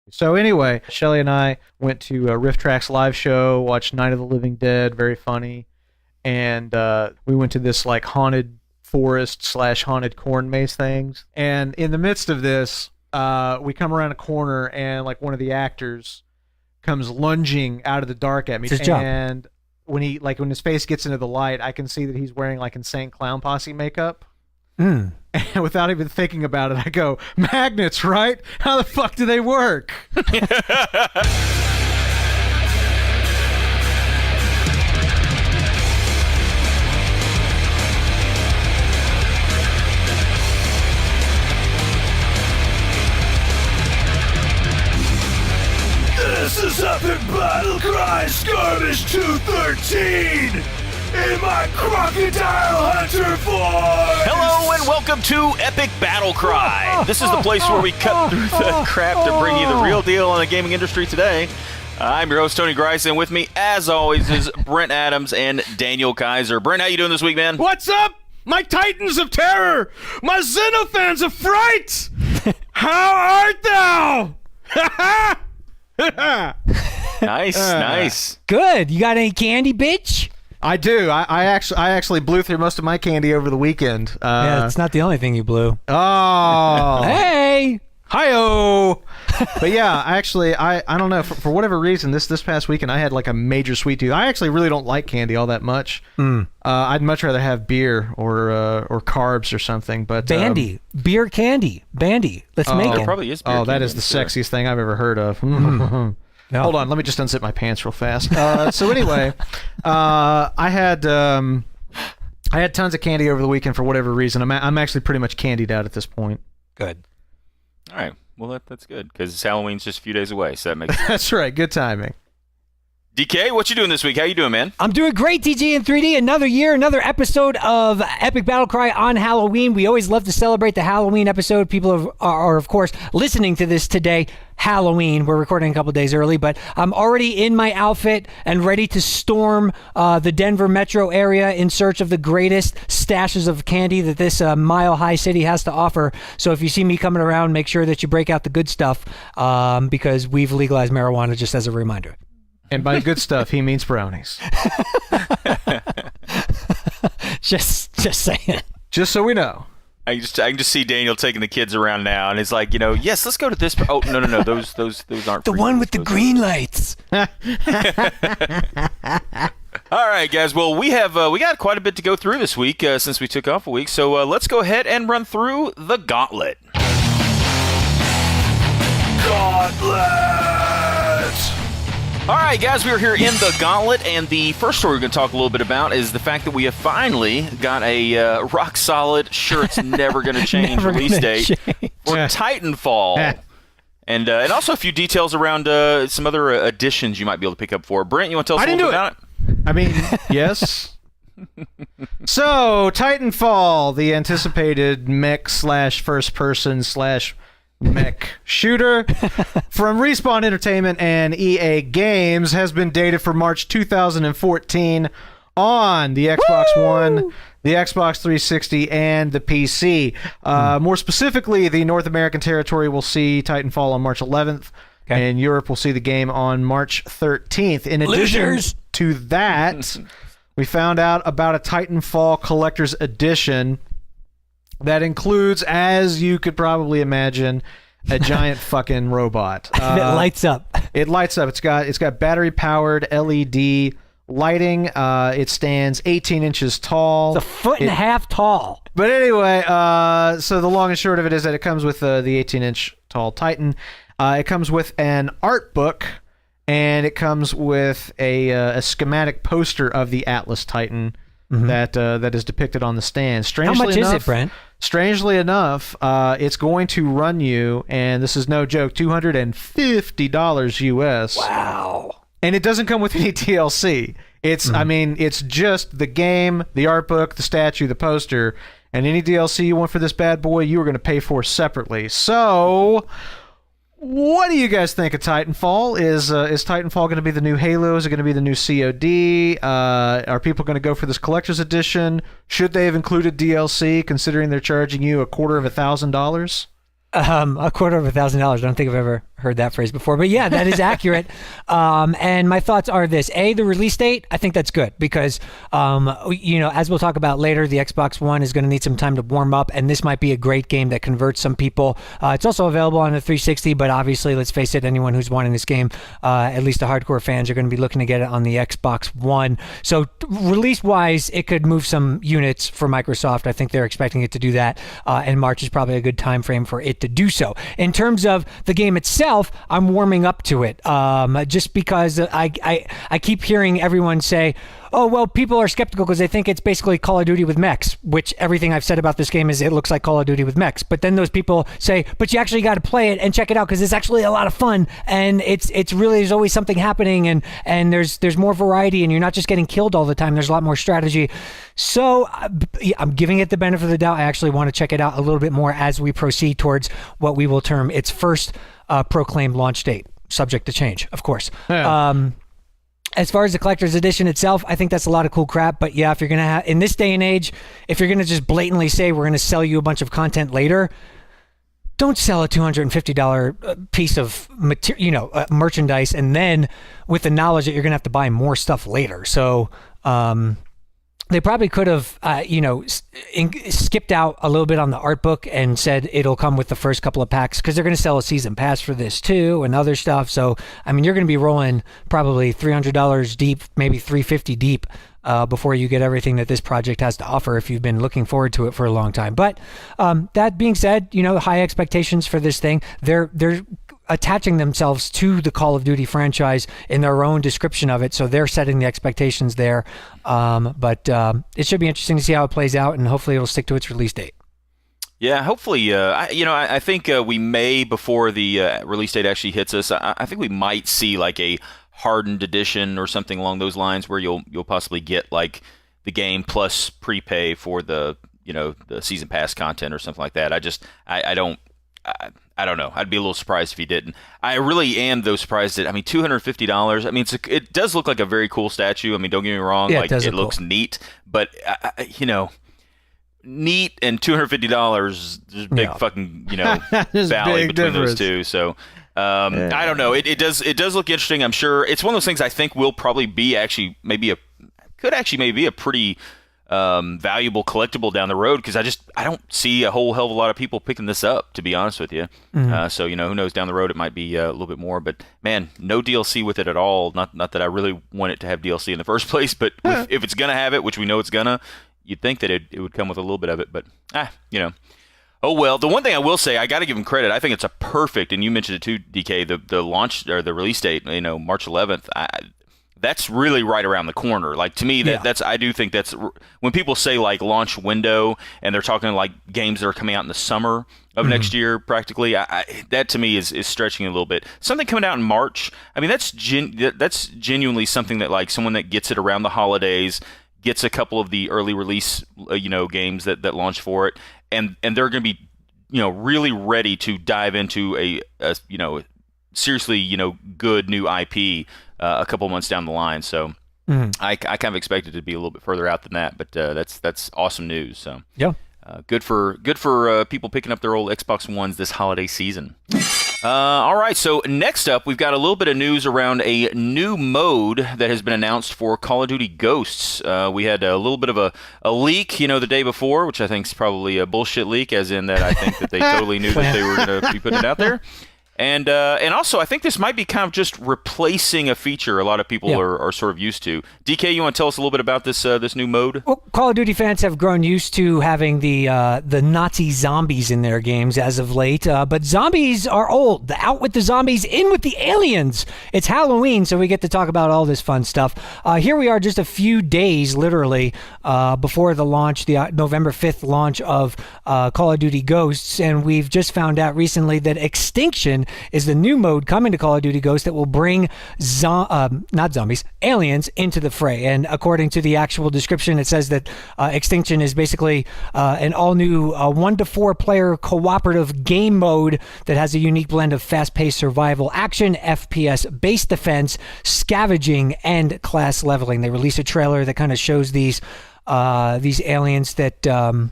So anyway, Shelly and I went to a Riff Tracks live show, watched Night of the Living Dead, very funny, and we went to this like haunted forest / haunted corn maze things. And in the midst of this, we come around a corner and like one of the actors comes lunging out of the dark at me. It's his job. And when when his face gets into the light, I can see that he's wearing like insane clown posse makeup. And without even thinking about it, I go, magnets, right? How the fuck do they work? This is EpicBattleCry Skirmish 213 in my crocodile hunter form. Hello and welcome to Epic Battle Cry. This is the place where we cut through the crap to bring you the real deal in the gaming industry today. I'm your host, Tony Grice, and with me, as always, is Brent Adams and Daniel Kaiser. Brent, how you doing this week, man? What's up, my titans of terror, my xenophans of fright? How art thou? Nice. Good. You got any candy, bitch? I do. I actually blew through most of my candy over the weekend. Yeah, it's not the only thing you blew. Oh. Hey! Hi-oh! But yeah, I don't know, for whatever reason, this past weekend I had like a major sweet tooth. I actually really don't like candy all that much. I'd much rather have beer or carbs or something. But Bandy. Beer candy. Bandy. Let's make There it. probably is beer Oh, that candy, is the sure. sexiest thing I've ever heard of. No. Hold on, let me just unzip my pants real fast. So anyway, I had tons of candy over the weekend for whatever reason. I'm actually pretty much candied out at this point. Good. All right. Well, that's good, because Halloween's just a few days away, so that makes sense. That's right. Good timing. DK, what you doing this week? How you doing, man? I'm doing great, TG in 3D. Another year, another episode of Epic Battle Cry on Halloween. We always love to celebrate the Halloween episode. People are of course, listening to this today, Halloween. We're recording a couple days early, but I'm already in my outfit and ready to storm the Denver metro area in search of the greatest stashes of candy that this mile-high city has to offer. So if you see me coming around, make sure that you break out the good stuff because we've legalized marijuana, just as a reminder. And by good stuff, he means brownies. Just saying. Just so we know. I can just see Daniel taking the kids around now, and it's like, yes, let's go to this. Oh, no, those aren't. The one with the green lights. All right, guys. Well, we got quite a bit to go through this week since we took off a week. So let's go ahead and run through the gauntlet. All right, guys, we are here in the gauntlet, and the first story we're going to talk a little bit about is the fact that we have finally got a rock-solid, sure it's never going to change release date for Titanfall. And also a few details around some other additions you might be able to pick up for. Brent, you want to tell us a little bit about it? I mean, yes. So, Titanfall, the anticipated mech / first person / mech shooter from Respawn Entertainment and EA Games, has been dated for March 2014 on the Xbox One, the Xbox 360, and the PC. More specifically, the North American territory will see Titanfall on March 11th, and Europe will see the game on March 13th. In addition to that, we found out about a Titanfall Collector's Edition that includes, as you could probably imagine, a giant fucking robot. It lights up. It lights up. It's got battery-powered LED lighting. It stands 18 inches tall. It's a foot and a half tall. But anyway, so the long and short of it is that it comes with the 18-inch tall Titan. It comes with an art book, and it comes with a schematic poster of the Atlas Titan that is depicted on the stand. How much is it, Brent? Strangely enough, it's going to run you, and this is no joke, $250 US. Wow. And it doesn't come with any DLC. It's, I mean, it's just the game, the art book, the statue, the poster, and any DLC you want for this bad boy, you are going to pay for separately. So, what do you guys think of Titanfall? Is Titanfall going to be the new Halo? Is it going to be the new COD? Are people going to go for this collector's edition? Should they have included DLC, considering they're charging you $250,000? $250,000. I don't think I've ever heard that phrase before, but yeah, that is accurate. And my thoughts are this: A, the release date, I think that's good because, as we'll talk about later, the Xbox One is going to need some time to warm up, and this might be a great game that converts some people. It's also available on the 360, but obviously, let's face it, anyone who's wanting this game, at least the hardcore fans, are going to be looking to get it on the Xbox One. So release-wise, it could move some units for Microsoft. I think they're expecting it to do that, and March is probably a good time frame for it to do so. In terms of the game itself, I'm warming up to it, just because I keep hearing everyone say, oh, well, people are skeptical because they think it's basically Call of Duty with mechs, which everything I've said about this game is it looks like Call of Duty with mechs. But then those people say, but you actually got to play it and check it out because it's actually a lot of fun, and it's really, there's always something happening, and there's more variety, and you're not just getting killed all the time. There's a lot more strategy. So I'm giving it the benefit of the doubt. I actually want to check it out a little bit more as we proceed towards what we will term its first proclaimed launch date, subject to change, of course. Yeah. As far as the collector's edition itself, I think that's a lot of cool crap. But yeah, if you're going to have, in this day and age, if you're going to just blatantly say we're going to sell you a bunch of content later, don't sell a $250 piece of merchandise and then with the knowledge that you're going to have to buy more stuff later. So, they probably could have, skipped out a little bit on the art book and said it'll come with the first couple of packs because they're going to sell a season pass for this too and other stuff. So, I mean, you're going to be rolling probably $300 deep, maybe $350 deep before you get everything that this project has to offer if you've been looking forward to it for a long time. But that being said, high expectations for this thing. They're attaching themselves to the Call of Duty franchise in their own description of it, so they're setting the expectations there. But it should be interesting to see how it plays out, and hopefully it'll stick to its release date. Yeah, hopefully. I think we may, before the release date actually hits us, I think we might see like a hardened edition or something along those lines, where you'll possibly get like the game plus prepay for the the season pass content or something like that. I don't know. I'd be a little surprised if he didn't. I really am, though, surprised that, $250. I mean, it does look like a very cool statue. I mean, don't get me wrong. Yeah, like, it looks cool. Neat. But, neat and $250, there's a big fucking, valley between those two. So, I don't know. It does look interesting. I'm sure it's one of those things I think will probably be actually maybe a pretty valuable collectible down the road, because I don't see a whole hell of a lot of people picking this up, to be honest with you. Mm-hmm. So who knows, down the road it might be a little bit more, but man, no DLC with it at all. Not that I really want it to have DLC in the first place, but if it's gonna have it, which we know it's gonna, you'd think that it would come with a little bit of it, but oh well. The one thing I will say, I got to give them credit. I think it's a perfect, and you mentioned it too, DK, the launch or the release date, March 11th. That's really right around the corner. Like, to me, I do think that's when people say like launch window and they're talking like games that are coming out in the summer of next year, practically. That to me is stretching a little bit. Something coming out in March. I mean, that's genuinely something that like someone that gets it around the holidays, gets a couple of the early release games that launch for it, and they're going to be really ready to dive into a seriously good new IP a couple months down the line. So I kind of expect it to be a little bit further out than that, but that's awesome news. So yeah, good for people picking up their old Xbox Ones this holiday season. All right, so next up, we've got a little bit of news around a new mode that has been announced for Call of Duty Ghosts. We had a little bit of a leak, the day before, which I think is probably a bullshit leak, as in that I think that they totally knew that they were going to be putting it out there. And also, I think this might be kind of just replacing a feature a lot of people are sort of used to. DK, you want to tell us a little bit about this new mode? Well, Call of Duty fans have grown used to having the Nazi zombies in their games as of late, but zombies are old. Out with the zombies, in with the aliens. It's Halloween, so we get to talk about all this fun stuff. Here we are just a few days, literally, before the launch, the November 5th launch of Call of Duty Ghosts, and we've just found out recently that Extinction is the new mode coming to Call of Duty Ghosts that will bring aliens into the fray. And according to the actual description, it says that Extinction is basically an all-new 1 to 4 player cooperative game mode that has a unique blend of fast-paced survival action, FPS, base defense, scavenging, and class leveling. They released a trailer that kind of shows these aliens that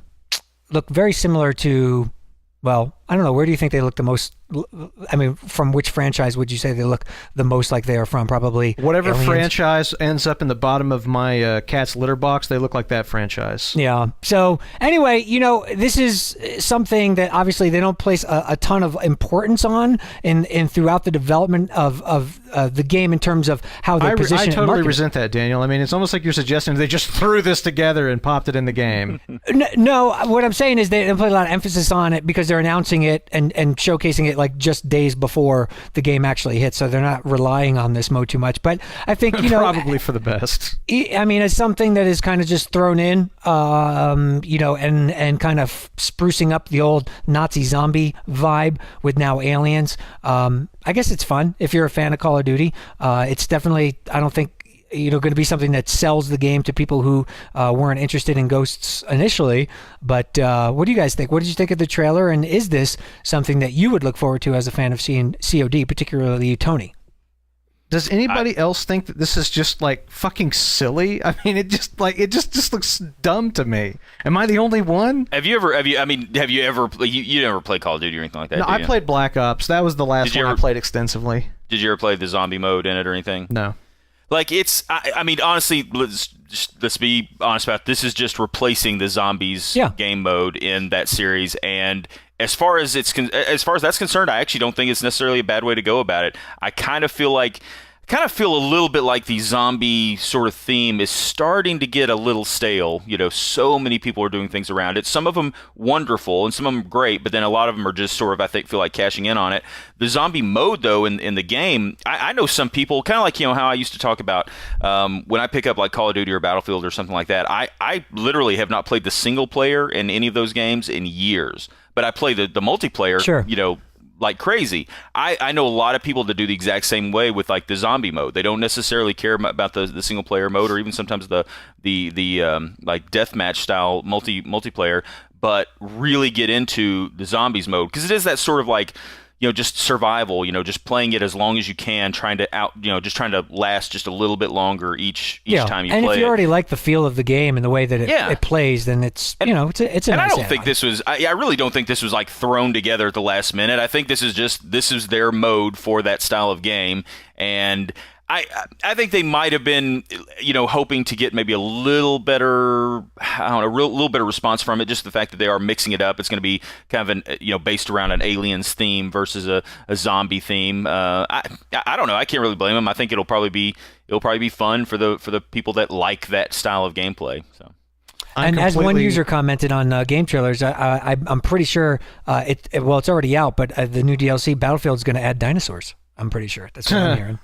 look very similar to, well, I don't know. Where do you think they look the most? I mean, from which franchise would you say they look the most like they are from? Probably whatever Aliens. franchise ends up in the bottom of my cat's litter box, they look like that franchise. Yeah. So anyway, this is something that obviously they don't place a ton of importance on in throughout the development of the game in terms of how they position I it and totally market it. resent that, Daniel. I mean, it's almost like you're suggesting they just threw this together and popped it in the game. No, what I'm saying is they put a lot of emphasis on it because they're announcing it and showcasing it like just days before the game actually hits, so they're not relying on this mode too much. But I think probably for the best. I mean, it's something that is kind of just thrown in, and kind of sprucing up the old Nazi zombie vibe with now aliens. I guess it's fun if you're a fan of Call of Duty. It's definitely, I don't think, going to be something that sells the game to people who weren't interested in Ghosts initially. But what do you guys think? What did you think of the trailer? And is this something that you would look forward to as a fan of seeing COD, particularly Tony? Does anybody else think that this is just like fucking silly? I mean, it just looks dumb to me. Am I the only one? Have you ever you never played Call of Duty or anything like that? No, I played Black Ops. That was the last one I played extensively. Did you ever play the zombie mode in it or anything? No. Like, I mean, honestly, let's be honest about it. This is just replacing the zombies game mode in that series. And as far as that's concerned, I actually don't think it's necessarily a bad way to go about it. I kind of feel a little bit like the zombie sort of theme is starting to get a little stale. So many people are doing things around it. Some of them wonderful and some of them great, but then a lot of them are just sort of, I think, feel like cashing in on it. The zombie mode, though, in the game, I know some people, kind of like, how I used to talk about when I pick up like Call of Duty or Battlefield or something like that, I literally have not played the single player in any of those games in years. But I play the multiplayer, sure. Like crazy. I know a lot of people that do the exact same way with like the zombie mode. They don't necessarily care about the single player mode or even sometimes the like deathmatch style multiplayer, but really get into the zombies mode because it is that sort of like just survival, just playing it as long as you can, trying to last just a little bit longer each time you play it. And if you already like the feel of the game and the way that it plays, then it's it's a nice And I don't add-on. think this was I really don't think this was like thrown together at the last minute. I think this is their mode for that style of game, and I think they might have been, hoping to get maybe a little better, little better response from it. Just the fact that they are mixing it up. It's going to be kind of based around an aliens theme versus a zombie theme. I don't know. I can't really blame them. I think it'll probably be fun for the people that like that style of gameplay. So. And as one user commented on game trailers, I'm pretty sure it's already out, but the new DLC Battlefield's going to add dinosaurs. I'm pretty sure. That's what I'm hearing.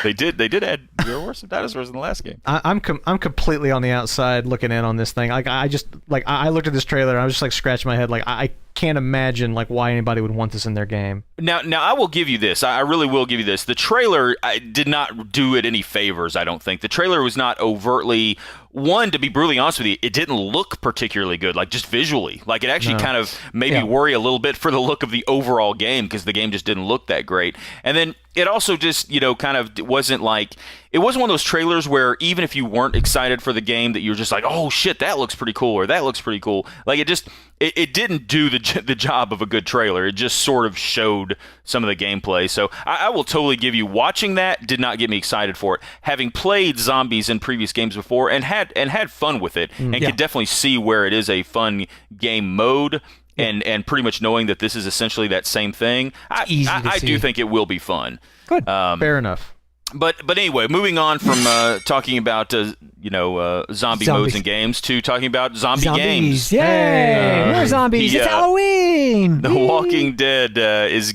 They did add there were some dinosaurs in the last game. I'm completely on the outside looking in on this thing. Like I looked at this trailer and I was just like scratching my head. Like I can't imagine like why anybody would want this in their game. Now I will give you this. I really will give you this. The trailer did not do it any favors. I don't think the trailer was not overtly. One, to be brutally honest with you, it didn't look particularly good, like just visually. Like it actually kind of made me worry a little bit for the look of the overall game because the game just didn't look that great. And then it also just, kind of wasn't like, it wasn't one of those trailers where even if you weren't excited for the game that you're just like, oh shit, that looks pretty cool or that looks pretty cool. Like it didn't do the job of a good trailer. It just sort of showed some of the gameplay. So I will totally give you, watching that did not get me excited for it. Having played zombies in previous games before and had fun with it and could definitely see where it is a fun game mode. And pretty much knowing that this is essentially that same thing, I do think it will be fun. Good. Fair enough. But anyway, moving on from talking about zombie modes in games to talking about zombie games. Yay! More zombies! It's Halloween. The Walking Dead is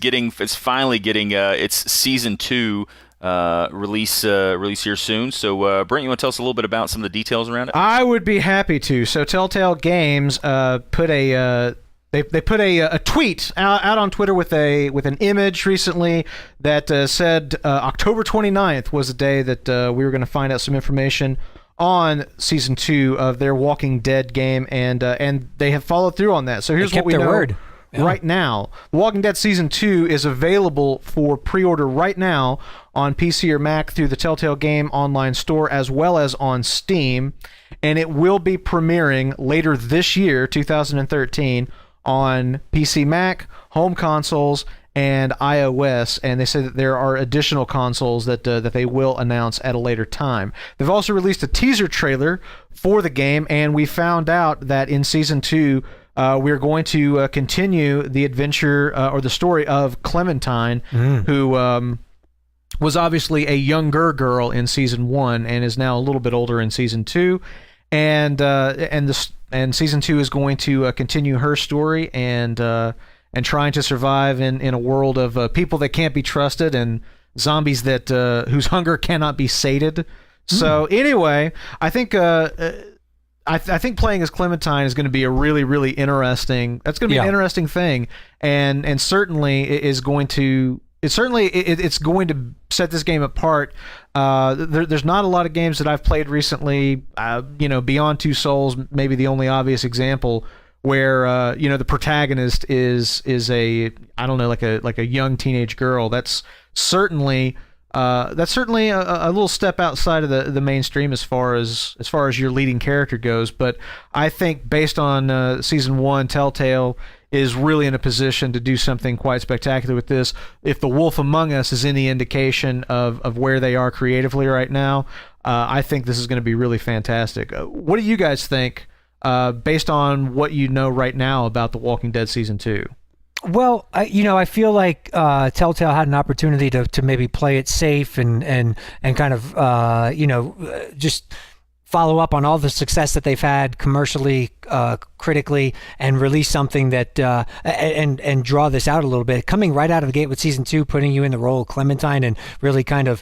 finally getting its season 2 release here soon. So Brent, you want to tell us a little bit about some of the details around it? I would be happy to. So Telltale Games put a They put a tweet out on Twitter with an image recently that said October 29th was the day that we were going to find out some information on season 2 of their Walking Dead game, and they have followed through on that. So here's what we know word. right now. The Walking Dead season 2 is available for pre-order right now on PC or Mac through the Telltale Game online store as well as on Steam, and it will be premiering later this year, 2013. on PC, Mac, home consoles, and iOS, and they say that there are additional consoles that they will announce at a later time. They've also released a teaser trailer for the game, and we found out that in Season 2, we're going to continue the adventure or the story of Clementine, who was obviously a younger girl in Season 1 and is now a little bit older in Season 2. And Season 2 is going to continue her story and trying to survive in a world of people that can't be trusted and zombies that whose hunger cannot be sated. So anyway, I think I think playing as Clementine is going to be a really, really interesting. That's going to be an interesting thing, and certainly is going to. It's going to set this game apart. There's not a lot of games that I've played recently. Beyond Two Souls, maybe the only obvious example, where the protagonist is a like a young teenage girl. That's certainly a little step outside of the mainstream as far as your leading character goes. But I think based on Season 1, Telltale is really in a position to do something quite spectacular with this. If The Wolf Among Us is any indication of where they are creatively right now, I think this is going to be really fantastic. What do you guys think? Based on what you know right now about The Walking Dead Season 2? Well, I feel like Telltale had an opportunity to maybe play it safe and kind of, just follow up on all the success that they've had commercially, critically, and release something that and draw this out a little bit. Coming right out of the gate with Season 2, putting you in the role of Clementine and really kind of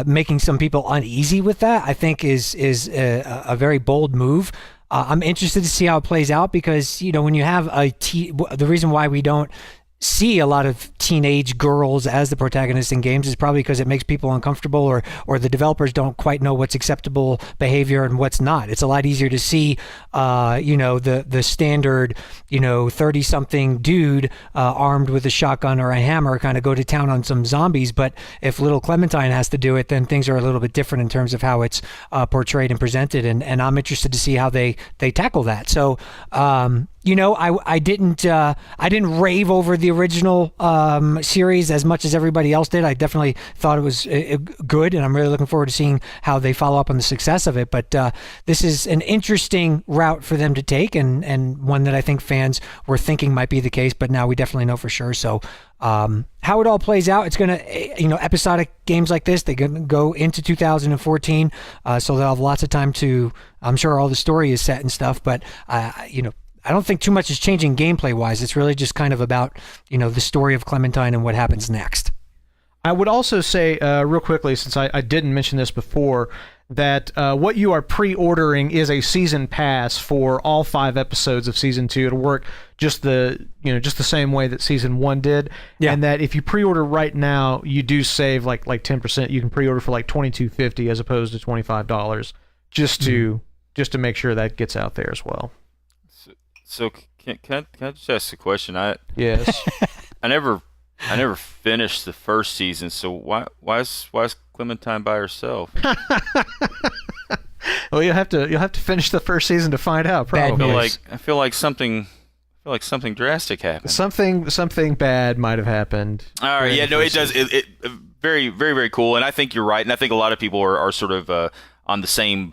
making some people uneasy with that, I think is a very bold move. I'm interested to see how it plays out because, when you have the reason why we don't see a lot of teenage girls as the protagonists in games is probably because it makes people uncomfortable or the developers don't quite know what's acceptable behavior and what's not. It's a lot easier to see, the standard, 30-something dude armed with a shotgun or a hammer kind of go to town on some zombies. But if little Clementine has to do it, then things are a little bit different in terms of how it's portrayed and presented. And I'm interested to see how they tackle that. So, I didn't rave over the original series as much as everybody else did. I definitely thought it was good, and I'm really looking forward to seeing how they follow up on the success of it. But this is an interesting route for them to take, and one that I think fans were thinking might be the case, but now we definitely know for sure. So how it all plays out, it's going to, episodic games like this, they're going to go into 2014, so they'll have lots of time to, I'm sure all the story is set and stuff, but, I don't think too much is changing gameplay-wise. It's really just kind of about, the story of Clementine and what happens next. I would also say, real quickly, since I didn't mention this before, that what you are pre-ordering is a season pass for all 5 episodes of Season 2. It'll work just the same way that Season 1 did, and that if you pre-order right now, you do save like 10%. You can pre-order for like $22.50 as opposed to $25, just to make sure that gets out there as well. So can I just ask a question? Yes. I never finished the first season. So why is Clementine by herself? Well, you'll have to finish the first season to find out. Probably. I feel like something drastic happened. Something bad might have happened. All right. Yeah. No. It does. It very, very, very cool. And I think you're right. And I think a lot of people are sort of on the same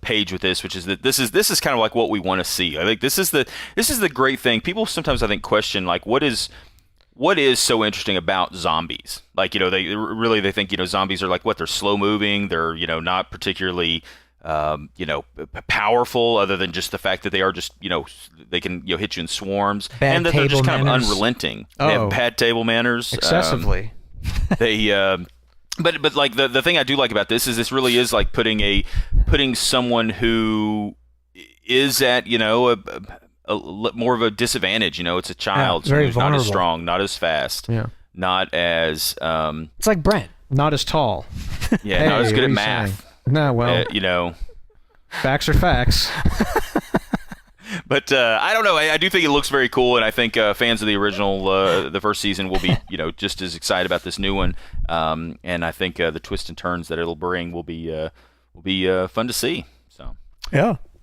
page with this, which is that this is kind of like what we want to see. I think this is the great thing. People sometimes, I think, question like what is so interesting about zombies? Like, they think, zombies are like they're slow moving, they're, not particularly powerful, other than just the fact that they are just, they can hit you in swarms, and that they're just kind of unrelenting. They have bad table manners excessively. But like the thing I do like about this is this really is like putting someone who is at a more of a disadvantage. It's a child, very who's vulnerable. Not as strong, not as fast, not as it's like Brent, not as tall, not as good at math. Saying? No, well, facts are facts. But I don't know. I do think it looks very cool, and I think fans of the original, the first season, will be just as excited about this new one. And I think the twists and turns that it'll bring will be fun to see. So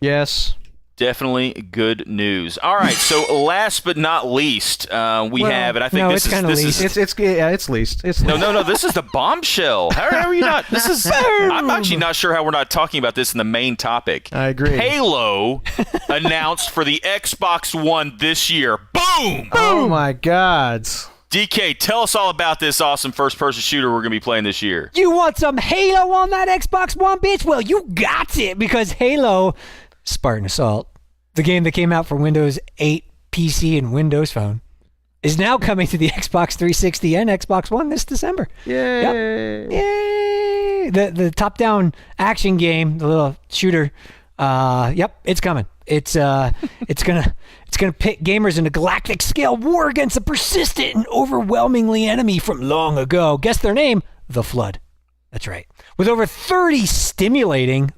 yes. Definitely good news. All right, so last but not least, we have, and I think this is it's least. It's no. This is the bombshell. How are you not? This is. I'm actually not sure how we're not talking about this in the main topic. I agree. Halo announced for the Xbox One this year. Boom! Oh my God. DK, tell us all about this awesome first-person shooter we're going to be playing this year. You want some Halo on that Xbox One, bitch? Well, you got it, because Halo Spartan Assault, the game that came out for Windows 8 PC and Windows Phone, is now coming to the Xbox 360 and Xbox One this December. Yay! Yep. Yay! The top-down action game, the little shooter. Yep, it's coming. It's gonna pit gamers in a galactic scale war against a persistent and overwhelmingly enemy from long ago. Guess their name? The Flood. That's right. With over 30 stimulating,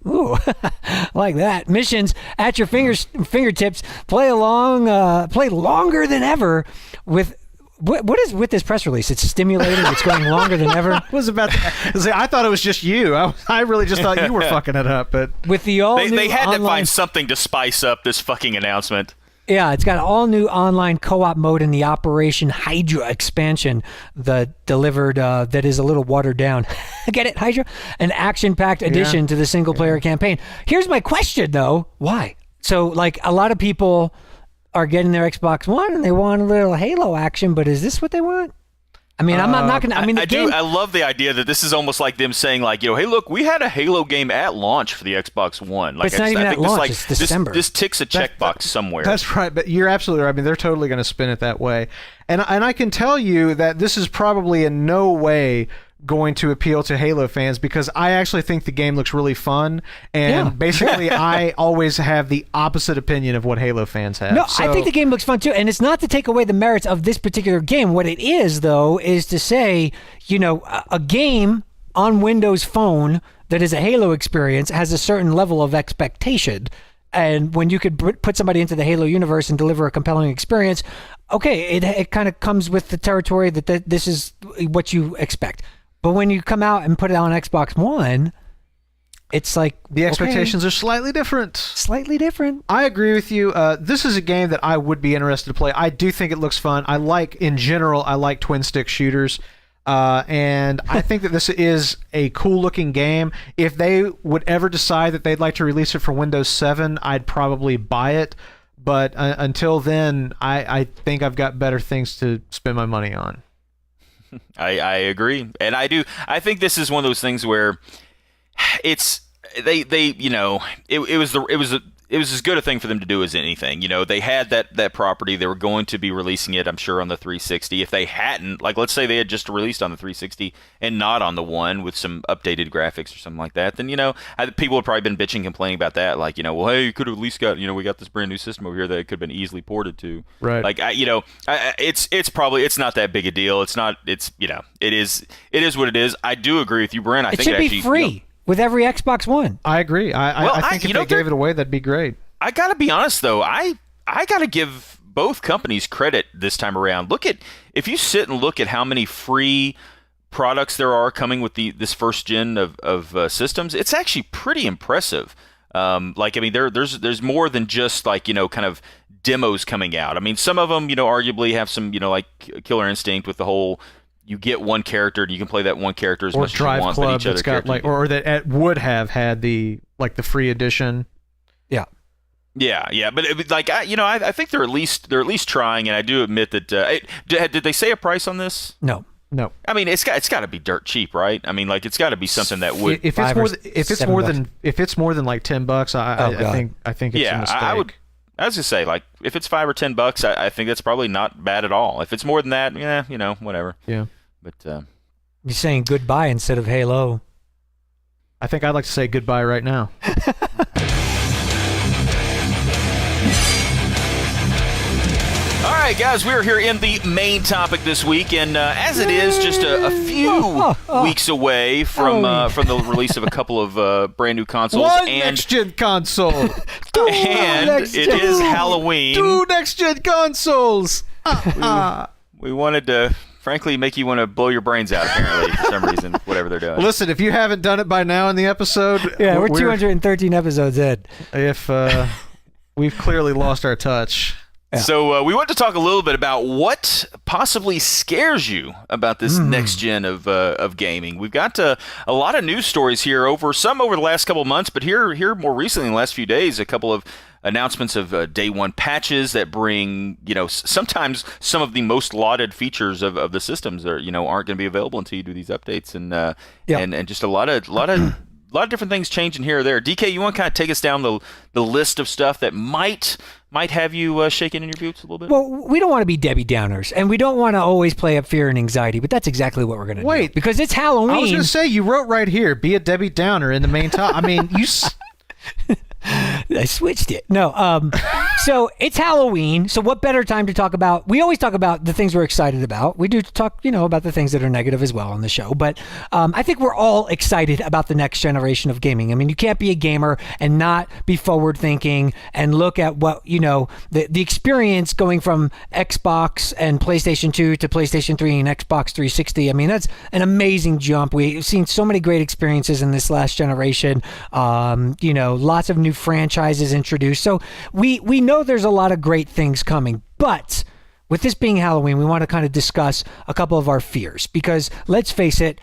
like that, missions at your fingertips, play longer than ever with. What is with this press release? It's stimulating. It's going longer than ever. I was about to say, I thought it was just you. I really just thought you were fucking it up. But with the all they had to find something to spice up this fucking announcement. Yeah, it's got all new online co-op mode in the Operation Hydra expansion delivered that is a little watered down. Get it, Hydra? An action-packed addition to the single-player campaign. Here's my question, though. Why? So, like, a lot of people are getting their Xbox One and they want a little Halo action, but is this what they want? I mean, I'm not knocking. I mean, I love the idea that this is almost like them saying, like, you know, hey, look, we had a Halo game at launch for the Xbox One. Like, but it's not even at launch. It's December. This ticks a checkbox somewhere. That's right, but you're absolutely right. I mean, they're totally going to spin it that way, and I can tell you that this is probably in no way going to appeal to Halo fans, because I actually think the game looks really fun, and basically I always have the opposite opinion of what Halo fans have. No, I think the game looks fun too, and it's not to take away the merits of this particular game. What it is, though, is to say, you know, a game on Windows Phone that is a Halo experience has a certain level of expectation. And when you could put somebody into the Halo universe and deliver a compelling experience, okay, it kind of comes with the territory that this is what you expect. But when you come out and put it on Xbox One, it's like, the expectations are slightly different. Slightly different. I agree with you. This is a game that I would be interested to play. I do think it looks fun. I like twin stick shooters. And I think that this is a cool looking game. If they would ever decide that they'd like to release it for Windows 7, I'd probably buy it. But until then, I think I've got better things to spend my money on. I agree, and I do. I think this is one of those things where it's they you know, it was as good a thing for them to do as anything. You know, they had that property. They were going to be releasing it, I'm sure, on the 360. If they hadn't, like, let's say they had just released on the 360 and not on the One with some updated graphics or something like that, then, you know, people would probably been bitching, complaining about that. Like, you know, well, hey, you could have at least got, you know, we got this brand new system over here that it could have been easily ported to. Right. Like, it's probably, it's not that big a deal. It's not, it's, you know, it is what it is. I do agree with you, Brent. I think it should be free. You know, with every Xbox One. I agree. I think if they gave it away, that'd be great. I got to be honest, though. I got to give both companies credit this time around. If you sit and look at how many free products there are coming with this first gen of systems, it's actually pretty impressive. Like, I mean, there's more than just, like, you know, kind of demos coming out. I mean, some of them, you know, arguably have some, you know, like Killer Instinct with the whole, you get one character and you can play that one character as much as you want. Or Drive Club that's got, like, or that would have had the free edition. Yeah, but like, I think they're at least trying, and I do admit that. Did they say a price on this? No. I mean, it's got to be dirt cheap, right? I mean, like, it's got to be something that would. If it's more than like $10, I think it's a mistake. I was gonna say, like, if it's $5 or $10, I think that's probably not bad at all. If it's more than that, yeah, you know, whatever. Yeah. But you're saying goodbye instead of Halo. I think I'd like to say goodbye right now. All right, guys, we're here in the main topic this week, and as it is just a few weeks away from the release of a couple of brand new consoles, one next-gen console, and it is Halloween. 2 next-gen consoles. We wanted to, frankly, make you want to blow your brains out, apparently, for some reason, whatever they're doing. Listen, if you haven't done it by now in the episode, we're 213 episodes in. We've clearly lost our touch. Yeah. So we want to talk a little bit about what possibly scares you about this next gen of gaming. We've got a lot of news stories here over the last couple of months, but here more recently in the last few days, a couple of announcements of day one patches that bring, sometimes some of the most lauded features of the systems are, aren't going to be available until you do these updates, and just a lot of different things changing here or there. DK, you want to kind of take us down the list of stuff that might have you shaking in your boots a little bit? Well, we don't want to be Debbie Downers, and we don't want to always play up fear and anxiety, but that's exactly what we're going to do. Wait. Because it's Halloween. I was going to say, you wrote right here, be a Debbie Downer in the main top. I mean, you... I switched it. No. So it's Halloween. So what better time to talk about? We always talk about the things we're excited about. We do talk, about the things that are negative as well on the show. But I think we're all excited about the next generation of gaming. I mean, you can't be a gamer and not be forward thinking and look at what, the experience going from Xbox and PlayStation 2 to PlayStation 3 and Xbox 360. I mean, that's an amazing jump. We've seen so many great experiences in this last generation. Lots of new franchises introduced. So we know there's a lot of great things coming, but with this being Halloween, we want to kind of discuss a couple of our fears, because let's face it,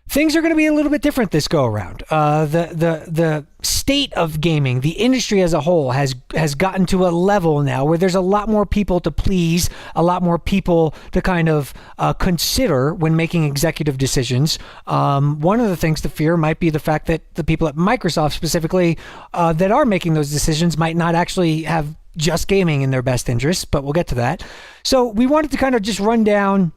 things are going to be a little bit different this go around. The state of gaming, the industry as a whole has gotten to a level now where there's a lot more people to please, a lot more people to kind of consider when making executive decisions. One of the things to fear might be the fact that the people at Microsoft specifically that are making those decisions might not actually have just gaming in their best interests, but we'll get to that. So we wanted to kind of just run down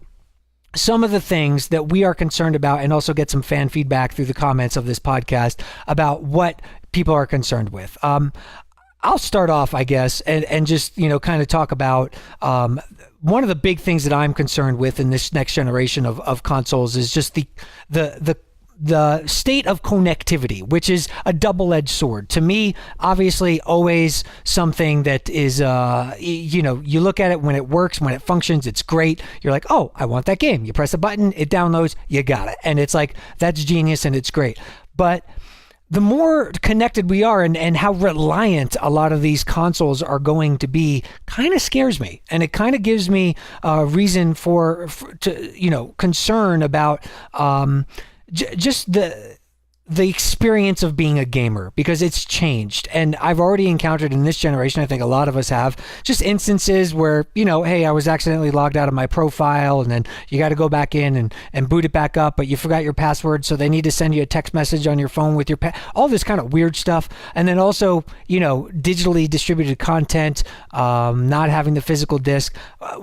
some of the things that we are concerned about and also get some fan feedback through the comments of this podcast about what people are concerned with. I'll start off, I guess, and just, kind of talk about one of the big things that I'm concerned with in this next generation of consoles is just the state of connectivity, which is a double-edged sword. To me, obviously, always something that is, you look at it when it works, when it functions, it's great. You're like, oh, I want that game. You press a button, it downloads, you got it. And it's like, that's genius and it's great. But the more connected we are and how reliant a lot of these consoles are going to be kind of scares me. And it kind of gives me a reason for concern about just the experience of being a gamer, because it's changed. And I've already encountered in this generation, I think a lot of us have, just instances where, hey, I was accidentally logged out of my profile, and then you got to go back in and boot it back up, but you forgot your password, so they need to send you a text message on your phone with your all this kind of weird stuff. And then also, digitally distributed content, not having the physical disc. I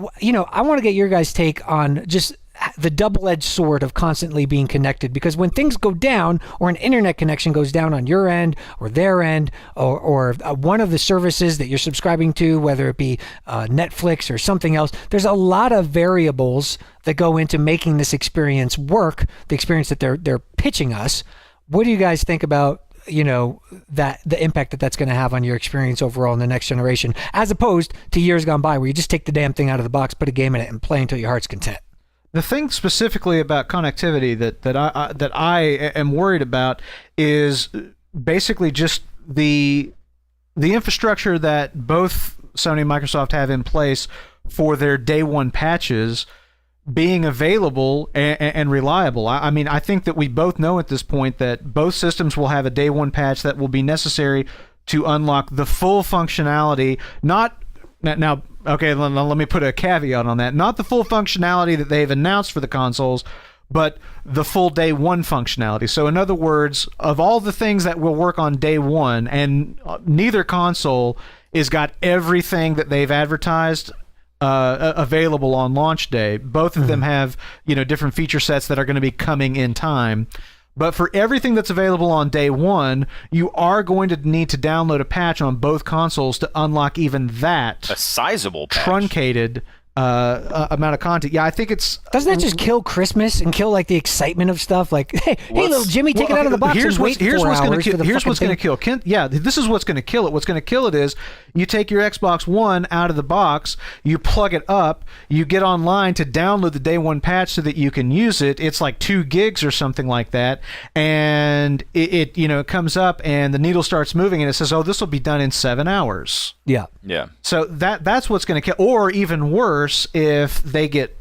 want to get your guys' take on just the double-edged sword of constantly being connected, because when things go down, or an internet connection goes down on your end or their end, or one of the services that you're subscribing to, whether it be Netflix or something else, there's a lot of variables that go into making this experience work, the experience that they're pitching us. What do you guys think about that the impact that's going to have on your experience overall in the next generation, as opposed to years gone by where you just take the damn thing out of the box, put a game in it, and play until your heart's content? The thing specifically about connectivity that I am worried about is basically just the infrastructure that both Sony and Microsoft have in place for their day one patches being available and reliable. I mean, I think that we both know at this point that both systems will have a day one patch that will be necessary to unlock the full functionality. Now, okay, let me put a caveat on that. Not the full functionality that they've announced for the consoles, but the full day one functionality. So in other words, of all the things that will work on day one, and neither console has got everything that they've advertised available on launch day. Both of them have, different feature sets that are going to be coming in time. But for everything that's available on day one, you are going to need to download a patch on both consoles to unlock even that a sizable patch. truncated amount of content. Yeah, I think it's... Doesn't that just kill Christmas and kill like the excitement of stuff? Like, hey, little Jimmy, take it out of the box and wait 4 hours for the Here's what's going to kill. Yeah, this is what's going to kill it. What's going to kill it is you take your Xbox One out of the box, you plug it up, you get online to download the day one patch so that you can use it. It's like 2 gigs or something like that, and it comes up and the needle starts moving and it says, oh, this will be done in 7 hours. Yeah. So that's what's going to kill. Or even worse, if they get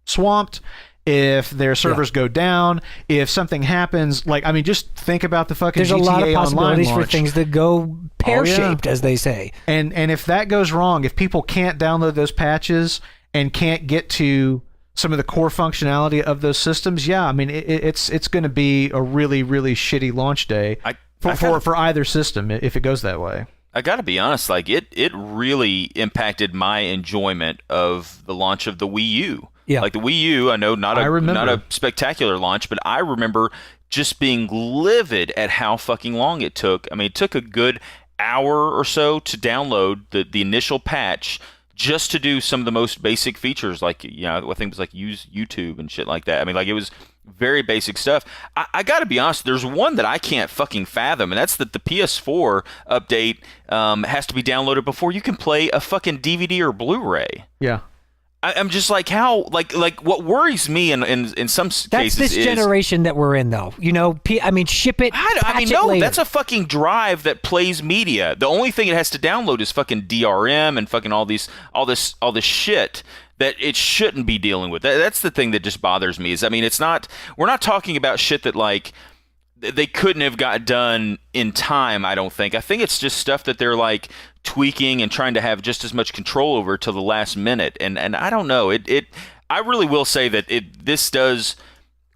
swamped, if their servers go down, if something happens, like, I mean, just think about the fucking There's GTA a lot of possibilities Online for things that go pear-shaped, yeah. as they say. And if that goes wrong, if people can't download those patches and can't get to some of the core functionality of those systems, yeah, I mean, it's going to be a really, really shitty launch day for either system if it goes that way. I got to be honest, like it really impacted my enjoyment of the launch of the Wii U. Yeah. Like the Wii U, I know not a spectacular launch, but I remember just being livid at how fucking long it took. I mean, it took a good hour or so to download the initial patch just to do some of the most basic features, like, I think it was like use YouTube and shit like that. I mean, like, it was very basic stuff. I got to be honest, there's one that I can't fucking fathom, and that's that the PS4 update has to be downloaded before you can play a fucking DVD or Blu-ray. Yeah. I'm just like, how, like what worries me in some cases That's this generation that we're in, though. I mean, ship it. No, that's a fucking drive that plays media. The only thing it has to download is fucking DRM and fucking all this shit that it shouldn't be dealing with. That's the thing that just bothers me. Is, I mean, we're not talking about shit that like they couldn't have got done in time. I don't think. I think it's just stuff that they're like tweaking and trying to have just as much control over till the last minute. And I don't know. I really will say that this does.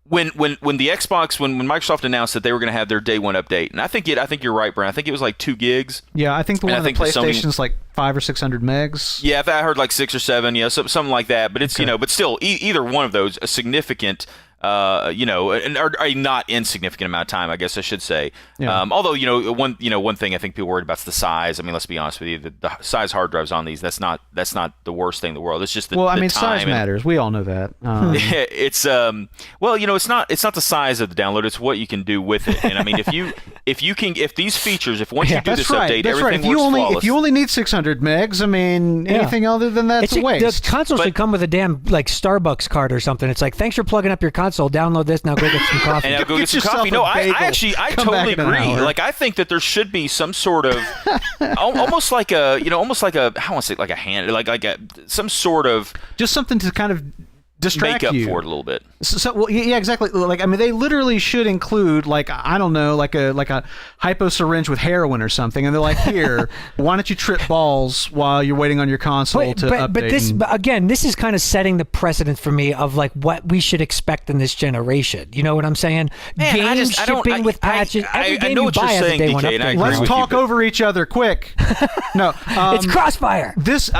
When the Xbox, when Microsoft announced that they were going to have their day one update, and I think you're right, Brian. I think it was like 2 gigs. Yeah, I think the one on the PlayStation's like 500 or 600 megs. Yeah, I heard like 6 or 7. Yeah, something like that. But it's but still, either one of those, a significant, or a not insignificant amount of time, I guess I should say. Yeah. Although one thing I think people are worried about is the size. I mean, let's be honest with you, the size hard drives on these, that's not the worst thing in the world. It's just the time. Size matters. We all know that. It's it's not the size of the download. It's what you can do with it. And I mean, if these features, once you do this update, everything works flawless. If you only need 600 megs, I mean, anything other than that's a waste. The console should come with a damn like Starbucks card or something. It's like, thanks for plugging up your console. Download this now. Go get some coffee. And now go get some coffee. No, I totally agree. Like, I think that there should be some sort of almost like a I don't want to say like a hand, like some sort of just something to kind of distract make up you for it a little bit. So well, yeah, exactly. Like, I mean, they literally should include, like, I don't know, like a hypo syringe with heroin or something, and they're like, here, why don't you trip balls while you're waiting on your console to update? But again, this is kind of setting the precedent for me of like what we should expect in this generation. You know what I'm saying? Man, Games shipping with patches. Every game know you what you're buy has a saying, day one DK, and I update. agree Let's with talk you, over each other, quick. No, it's Crossfire.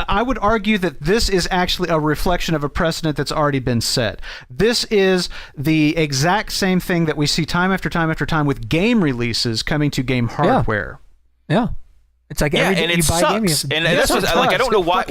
I would argue that this is actually a reflection of a precedent that's already been set. This is the exact same thing that we see time after time after time with game releases coming to game hardware. Yeah. It's like every day you buy a game. And that's what, like, I don't know why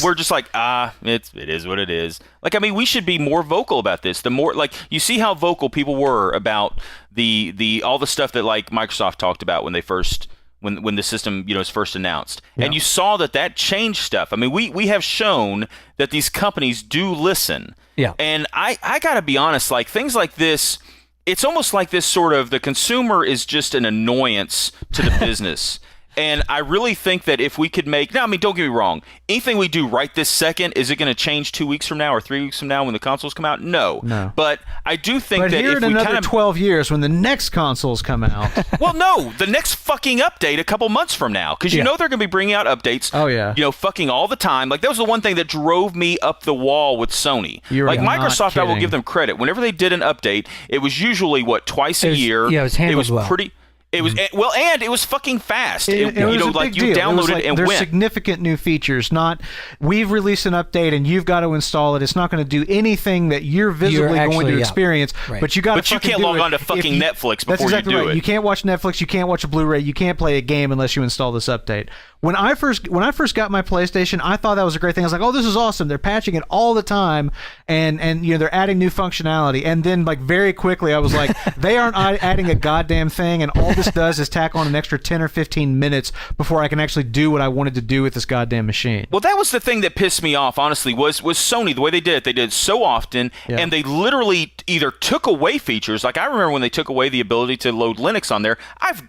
we're just like, it is what it is. Like, I mean, we should be more vocal about this. The more, like, you see how vocal people were about the all the stuff that like Microsoft talked about when they first when the system is first announced, and you saw that changed stuff. I mean, we have shown that these companies do listen. Yeah. And I gotta be honest, like, things like this, it's almost like this sort of, the consumer is just an annoyance to the business. And I really think that if we could make, now, I mean, don't get me wrong, anything we do right this second, is it going to change 2 weeks from now or 3 weeks from now when the consoles come out? No. But I do think that here if in we another 12 years when the next consoles come out. Well, no, the next fucking update a couple months from now, because you know they're going to be bringing out updates. Oh, yeah. Fucking all the time. Like, that was the one thing that drove me up the wall with Sony. Like, Microsoft, I will give them credit. Whenever they did an update, it was usually, twice a year? Yeah, it was handled well. Pretty... It was well, and it was fucking fast. It was a big deal. You downloaded it and there's went. significant new features. Not we've released an update and you've got to install it. It's not going to do anything that you're visibly going to experience. Right. But you got. But you can't log on to fucking Netflix before that's exactly you do right. it. You can't watch Netflix. You can't watch a Blu-ray. You can't play a game unless you install this update. when I first got my PlayStation, I thought that was a great thing. I was like, oh, this is awesome. They're patching it all the time, and you know, they're adding new functionality. And then like very quickly, I was like, they aren't adding a goddamn thing, and all this does is tack on an extra 10 or 15 minutes before I can actually do what I wanted to do with this goddamn machine. Well, that was the thing that pissed me off, honestly, was Sony, the way they did it. They did it so often, and they literally either took away features. Like, I remember when they took away the ability to load Linux on there.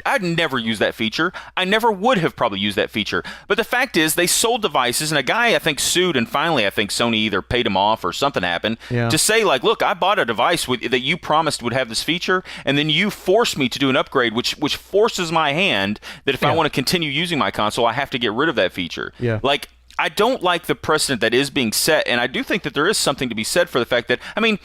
I'd never used that feature. I never would have probably used that feature. But the fact is, they sold devices, and a guy, I think, sued, and finally, I think Sony either paid him off or something happened to say, like, look, I bought a device that you promised would have this feature, and then you forced me to do an upgrade, which forces my hand that if I want to continue using my console, I have to get rid of that feature. Like, I don't like the precedent that is being set, and I do think that there is something to be said for the fact that, I mean,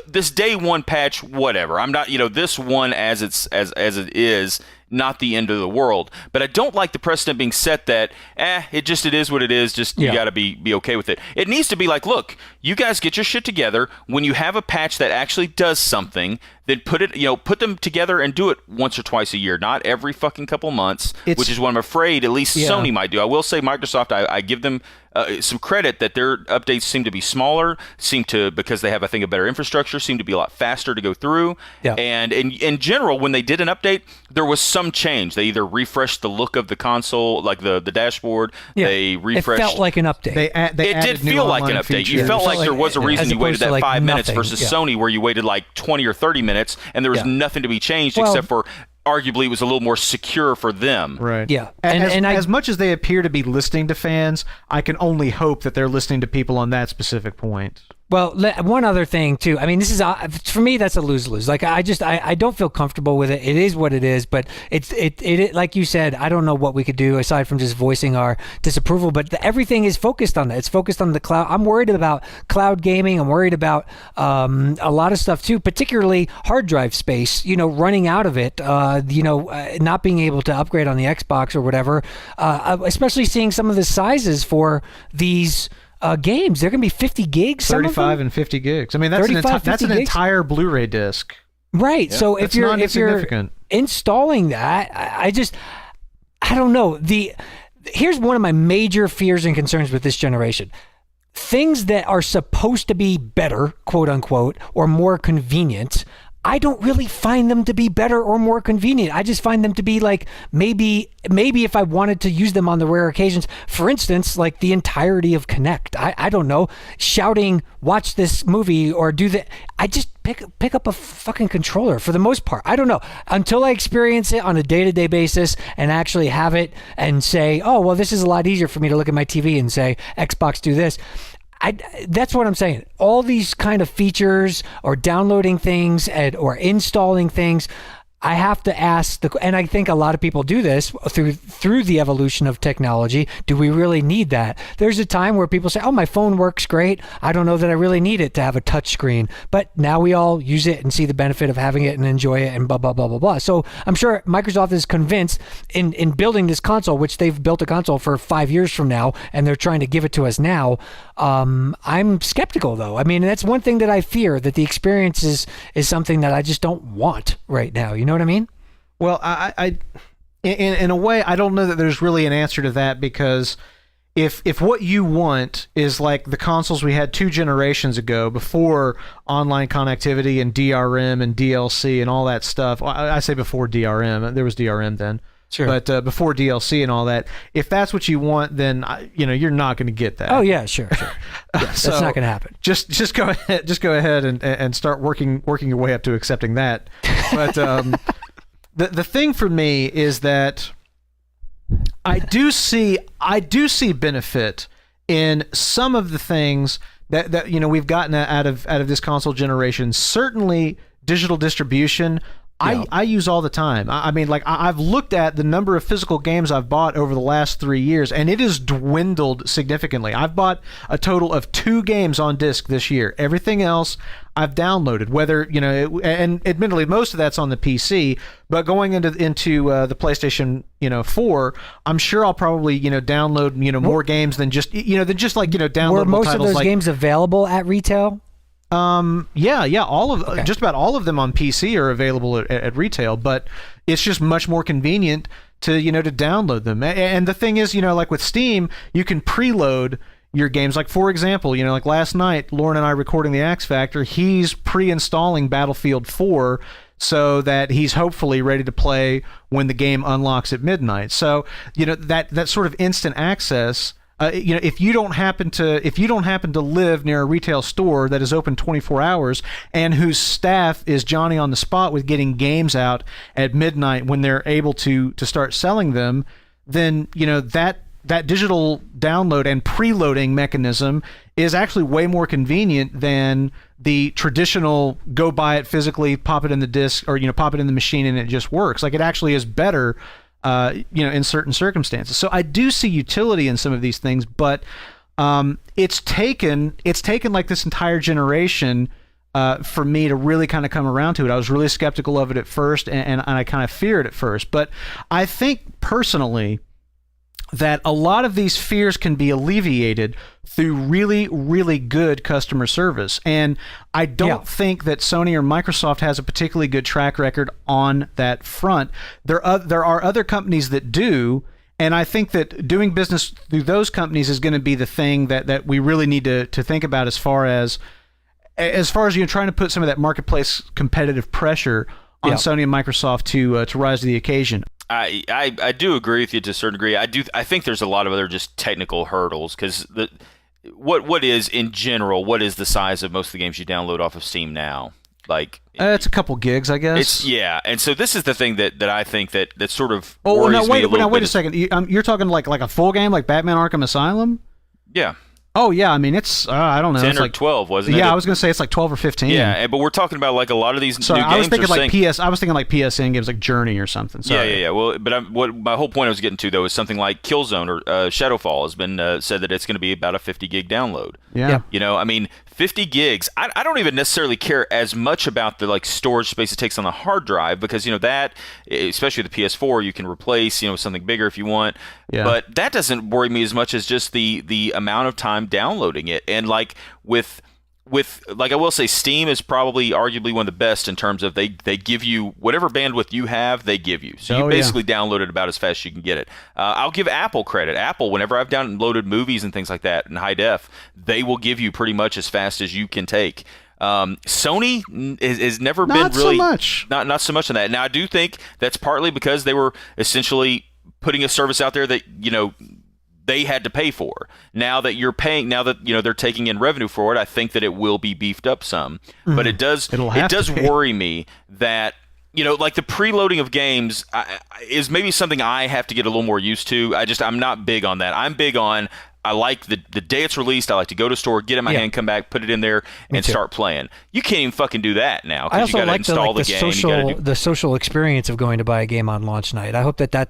this day one patch, whatever. I'm not, this one as it is, not the end of the world. But I don't like the precedent being set that, it is what it is. Just you got to be okay with it. It needs to be like, look, you guys get your shit together. When you have a patch that actually does something, then put them together and do it once or twice a year, not every fucking couple months, which is what I'm afraid at least Sony might do. I will say Microsoft, I give them some credit that their updates seem to be smaller, because they have, I think, a better infrastructure, seem to be a lot faster to go through. And in general, when they did an update, there was some change. They either refreshed the look of the console, like the dashboard. They refreshed. It felt like an update. It did feel like an update. Features. You felt like there was a reason you waited that 5 minutes versus Sony, where you waited like 20 or 30 minutes, and there was nothing to be changed except for arguably it was a little more secure for them. Right. Yeah. And as much as they appear to be listening to fans, I can only hope that they're listening to people on that specific point. Well, one other thing too. I mean, this is for me. That's a lose-lose. Like, I don't feel comfortable with it. It is what it is. But it like you said, I don't know what we could do aside from just voicing our disapproval. But everything is focused on that. It's focused on the cloud. I'm worried about cloud gaming. I'm worried about a lot of stuff too, particularly hard drive space. Running out of it. Not being able to upgrade on the Xbox or whatever. Especially seeing some of the sizes for these. Games, they're going to be 50 gigs. 35 and 50 gigs. I mean, that's an entire Blu-ray disc. Right. Yeah, so if you're installing that, I don't know. Here's one of my major fears and concerns with this generation. Things that are supposed to be better, quote unquote, or more convenient, I don't really find them to be better or more convenient. I just find them to be like maybe if I wanted to use them on the rare occasions, for instance, like the entirety of Kinect. I don't know, shouting, watch this movie or do that. I just pick up a fucking controller for the most part. I don't know. Until I experience it on a day-to-day basis and actually have it and say, oh, well, this is a lot easier for me to look at my TV and say, Xbox, do this. That's what I'm saying. All these kind of features or downloading things or installing things, I have to ask and I think a lot of people do this through the evolution of technology. Do we really need that? There's a time where people say, oh, my phone works great. I don't know that I really need it to have a touch screen. But now we all use it and see the benefit of having it and enjoy it and blah, blah, blah, blah, blah. So I'm sure Microsoft is convinced in building this console, which they've built a console for 5 years from now, and they're trying to give it to us now. I'm skeptical, though. I mean, that's one thing that I fear, that the experience is something that I just don't want right now. You know what I mean? Well, I in a way, I don't know that there's really an answer to that, because if what you want is like the consoles we had 2 generations ago, before online connectivity and DRM and DLC and all that stuff, I say before DRM, there was DRM then. Sure. But before DLC and all that, if that's what you want, then you're not going to get that. Oh yeah, sure. Yeah, so that's not going to happen. Just go ahead and start working your way up to accepting that. But the thing for me is that I do see benefit in some of the things that we've gotten out of this console generation. Certainly, digital distribution. I use all the time. I mean, like, I've looked at the number of physical games I've bought over the last 3 years, and it has dwindled significantly. I've bought a total of 2 games on disc this year. Everything else I've downloaded, whether, and admittedly, most of that's on the PC, but going into the PlayStation, 4, I'm sure I'll probably, download, more games than just downloadable Were most titles of those games available at retail? Just about all of them on PC are available at retail, but it's just much more convenient to download them. And the thing is, like with Steam, you can preload your games. Like, for example, like last night, Lauren and I recording the X Factor, he's pre-installing Battlefield 4 so that he's hopefully ready to play when the game unlocks at midnight. So, that sort of instant access, if you don't happen to live near a retail store that is open 24 hours and whose staff is Johnny on the spot with getting games out at midnight when they're able to start selling them, then, that digital download and preloading mechanism is actually way more convenient than the traditional go buy it physically, pop it in the disc, or pop it in the machine and it just works. Like, it actually is better, in certain circumstances. So I do see utility in some of these things, but it's taken like this entire generation for me to really kind of come around to it. I was really skeptical of it at first, and I kind of feared it at first. But I think personally that a lot of these fears can be alleviated through really, really good customer service. And I don't think that Sony or Microsoft has a particularly good track record on that front. There are other companies that do, and I think that doing business through those companies is going to be the thing that we really need to think about as far as trying to put some of that marketplace competitive pressure on Sony and Microsoft to rise to the occasion. I do agree with you to a certain degree. I think there's a lot of other just technical hurdles, because what is in general, what is the size of most of the games you download off of Steam now? Like, it's a couple gigs, I guess. And so this is the thing that I think that sort of worries me a little bit. Wait a second. You're talking like a full game, like Batman Arkham Asylum? Yeah. Oh yeah, I mean it's I don't know, 10 it's or like 12, wasn't it? Yeah, I was gonna say it's like 12 or 15. Yeah, but we're talking about like a lot of these new games. I was thinking like PSN games like Journey or something. Sorry. Yeah. Well, but what my whole point I was getting to though is something like Killzone or Shadowfall has been said that it's going to be about a 50 gig download. Yeah. I mean, 50 gigs. I don't even necessarily care as much about the like storage space it takes on the hard drive, because that, especially the PS4, you can replace with something bigger if you want. Yeah. But that doesn't worry me as much as just the amount of time downloading it. And like with like, I will say Steam is probably arguably one of the best in terms of they give you whatever bandwidth you have, they give you. So you basically download it about as fast as you can get it. I'll give Apple credit. Apple, whenever I've downloaded movies and things like that in high def, they will give you pretty much as fast as you can take. Sony has never been really not so much on that. Now I do think that's partly because they were essentially putting a service out there that they had to pay for. Now that you're paying, now that they're taking in revenue for it, I think that it will be beefed up some. But it does worry me that like the preloading of games is maybe something I have to get a little more used to. I'm not big on that. I'm big on, I like the day it's released, I like to go to a store, get it in my hand, come back, put it in there, and start playing. You can't even fucking do that now, because you got to install the game. The social experience of going to buy a game on launch night. I hope that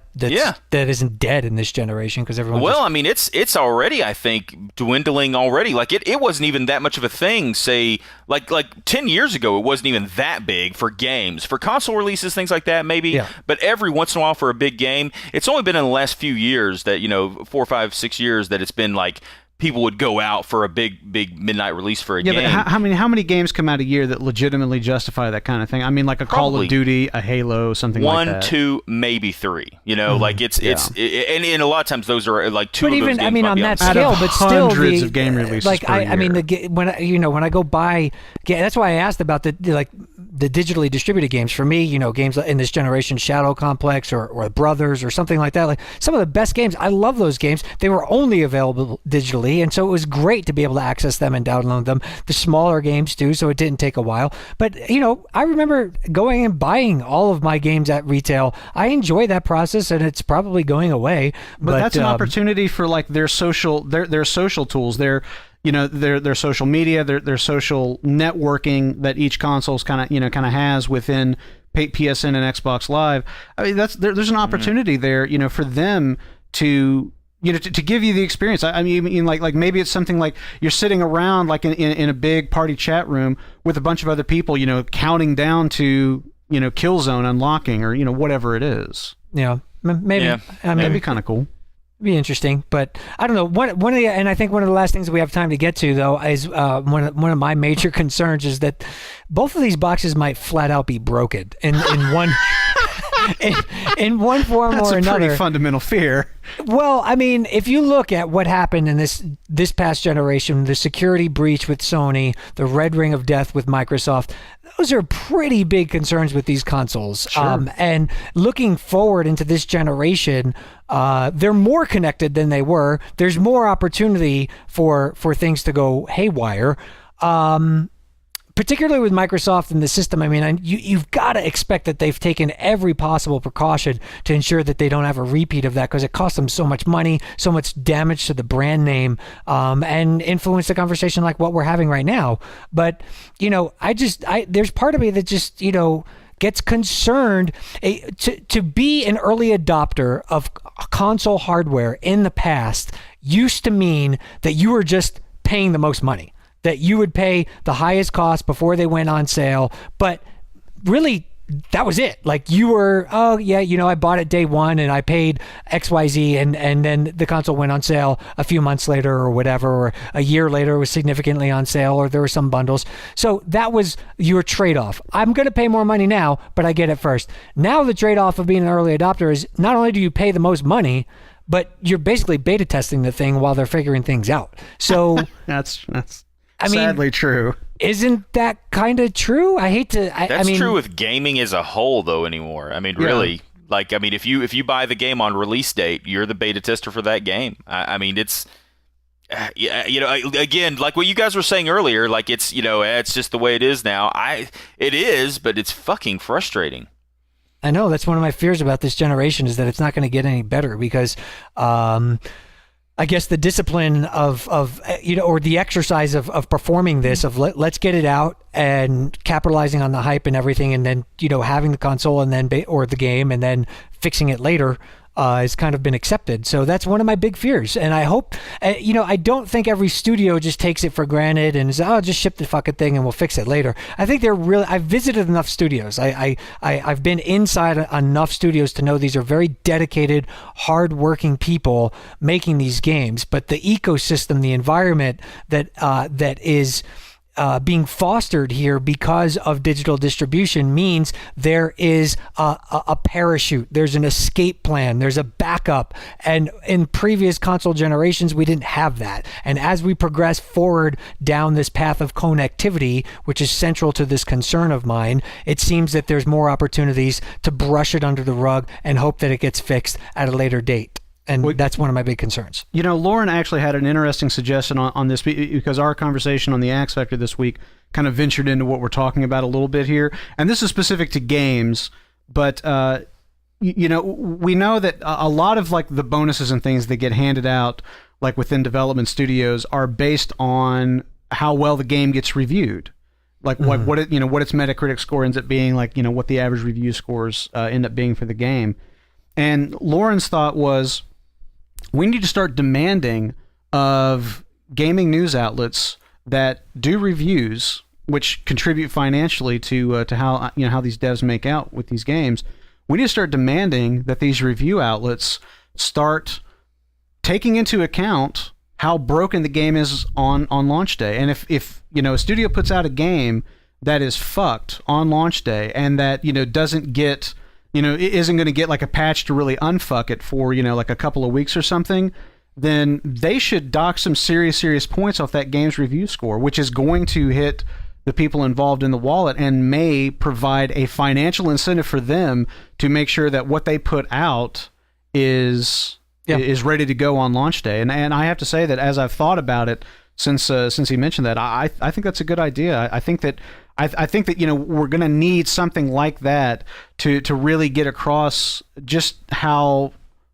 isn't dead in this generation, because everyone. Well, I mean, it's already, I think, dwindling already. Like it wasn't even that much of a thing. Say like 10 years ago, it wasn't even that big for games, for console releases, things like that, maybe. Yeah. But every once in a while for a big game, it's only been in the last few years that 4, 5, 6 years that it's been like people would go out for a big midnight release for a game. Yeah, but how many games come out a year that legitimately justify that kind of thing? I mean, like a Call of Duty, a Halo, something like that. 1, 2, maybe 3. Like it's and a lot of times those are like 2 but of those even games. I mean, on that scale, but still hundreds of game releases. Like I mean, when I go buy, that's why I asked about the digitally distributed games. For me, games in this generation, Shadow Complex or Brothers or something like that. Like some of the best games, I love those games. They were only available digitally, and so it was great to be able to access them and download them. The smaller games too, so it didn't take a while. But I remember going and buying all of my games at retail. I enjoy that process, and it's probably going away. But that's an opportunity for like their social tools. Their social media, their social networking that each console's kind of has within PSN and Xbox Live. I mean, there's an opportunity there, for them to give you the experience. I mean, like maybe it's something like you're sitting around like in a big party chat room with a bunch of other people, counting down to Killzone unlocking or whatever it is. Yeah, maybe. Yeah. I mean, that'd be kind of cool. Be interesting, but I don't know. And I think one of the last things that we have time to get to, though, is one of my major concerns is that both of these boxes might flat out be broken in one. in one form That's or a another. pretty fundamental fear. Well, I mean, if you look at what happened in this past generation, the security breach with Sony, the red ring of death with Microsoft, those are pretty big concerns with these consoles. Sure. And looking forward into this generation, they're more connected than they were. There's more opportunity for things to go haywire. Particularly with Microsoft and the system, I mean, you've got to expect that they've taken every possible precaution to ensure that they don't have a repeat of that, because it costs them so much money, so much damage to the brand name, and influence the conversation like what we're having right now. But, there's part of me that just, gets concerned. To be an early adopter of console hardware in the past used to mean that you were just paying the most money, that you would pay the highest cost before they went on sale. But really, that was it. Like, you were, I bought it day one and I paid XYZ, and then the console went on sale a few months later or whatever, or a year later it was significantly on sale, or there were some bundles. So that was your trade-off. I'm going to pay more money now, but I get it first. Now the trade-off of being an early adopter is not only do you pay the most money, but you're basically beta testing the thing while they're figuring things out. So That's I mean, sadly true. Isn't that kind of true? I hate to. That's true with gaming as a whole, though. Anymore, I mean, really, if you buy the game on release date, you're the beta tester for that game. I mean, it's, again, like what you guys were saying earlier, like it's just the way it is now. It is, but it's fucking frustrating. I know, that's one of my fears about this generation, is that it's not going to get any better, because I guess the discipline of or the exercise of performing this, of let's get it out and capitalizing on the hype and everything, and then having the console and then or the game and then fixing it later, has kind of been accepted. So that's one of my big fears, and I hope I don't think every studio just takes it for granted and is, just ship the fucking thing and we'll fix it later. I think I've visited enough studios. I've been inside enough studios to know these are very dedicated, hard-working people making these games. But the ecosystem, the environment that is being fostered here because of digital distribution means there is a parachute, there's an escape plan, there's a backup. And in previous console generations, we didn't have that. And as we progress forward down this path of connectivity, which is central to this concern of mine, it seems that there's more opportunities to brush it under the rug and hope that it gets fixed at a later date. And that's one of my big concerns. Lauren actually had an interesting suggestion on this, because our conversation on the Axe Factor this week kind of ventured into what we're talking about a little bit here. And this is specific to games, but we know that a lot of like the bonuses and things that get handed out like within development studios are based on how well the game gets reviewed. Like what its Metacritic score ends up being, like what the average review scores end up being for the game. And Lauren's thought was, we need to start demanding of gaming news outlets that do reviews, which contribute financially to how how these devs make out with these games. We need to start demanding that these review outlets start taking into account how broken the game is on launch day. And if a studio puts out a game that is fucked on launch day, and that doesn't get isn't going to get like a patch to really unfuck it for, like a couple of weeks or something, then they should dock some serious points off that game's review score, which is going to hit the people involved in the wallet and may provide a financial incentive for them to make sure that what they put out is ready to go on launch day. And I have to say that as I've thought about it since he mentioned that, I think that's a good idea. I think that we're going to need something like that to really get across just how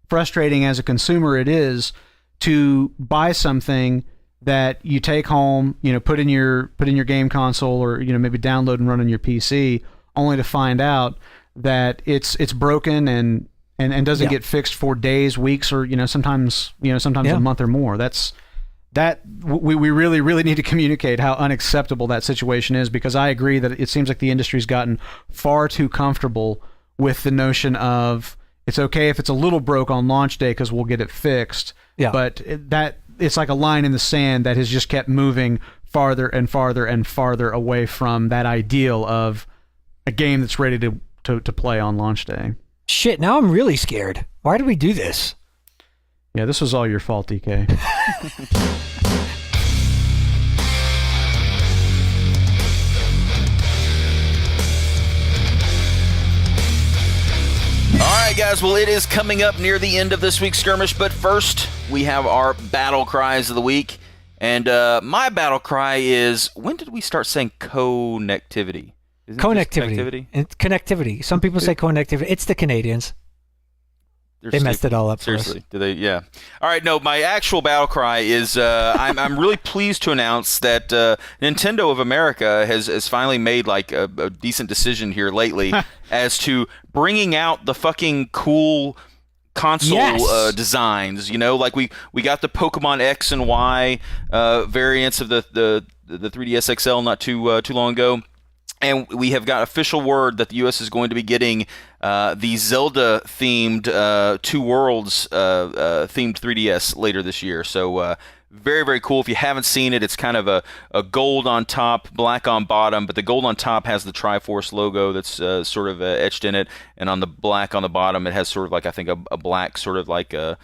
frustrating as a consumer it is to buy something that you take home, put in your game console, or maybe download and run on your PC, only to find out that it's broken and doesn't get fixed for days, weeks, or sometimes a month or more. We really need to communicate how unacceptable that situation is, because I agree that it seems like the industry's gotten far too comfortable with the notion of it's okay if it's a little broke on launch day because we'll get it fixed. Yeah. But it's like a line in the sand that has just kept moving farther and farther and farther away from that ideal of a game that's ready to play on launch day. Shit, now I'm really scared. Why did we do this? Yeah, this was all your fault, DK. All right, guys. Well, it is coming up near the end of this week's skirmish, but first we have our battle cries of the week. And my battle cry is, when did we start saying connectivity? Isn't it just Connectivity. Connectivity. Some people say connectivity. It's the Canadians. They messed it all up for us. Seriously, do they? Yeah. All right. No, my actual battle cry is I'm really pleased to announce that Nintendo of America has finally made like a decent decision here lately as to bringing out the fucking cool console designs. You know, like we got the Pokemon X and Y variants of the 3DS XL not too long ago. And we have got official word that the U.S. is going to be getting the Zelda-themed Two Worlds themed 3DS later this year. So very, very cool. If you haven't seen it, it's kind of a gold on top, black on bottom. But the gold on top has the Triforce logo that's sort of etched in it. And on the black on the bottom, it has sort of like, I think, a black sort of like a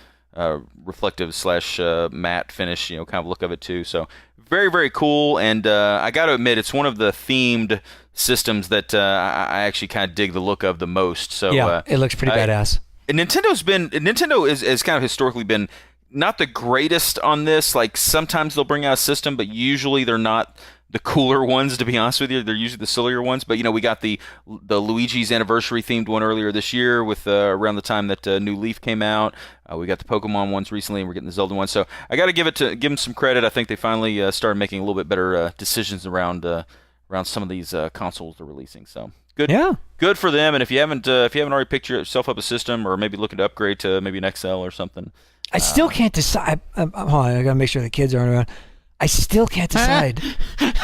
reflective / matte finish, kind of look of it too. So very, very cool. And I got to admit, it's one of the themed systems that I actually kind of dig the look of the most. So yeah, it looks pretty badass. And Nintendo is kind of historically been not the greatest on this. Like sometimes they'll bring out a system, but usually they're not the cooler ones, to be honest with you. They're usually the sillier ones. But we got the Luigi's anniversary themed one earlier this year with around the time that New Leaf came out. We got the Pokemon ones recently, and we're getting the Zelda ones. So I got to give them some credit. I think they finally started making a little bit better decisions around some of these consoles they're releasing. So good, good for them. And if you haven't already picked yourself up a system, or maybe looking to upgrade to maybe an XL or something, I still can't decide. Hold on, I gotta make sure the kids aren't around. I still can't decide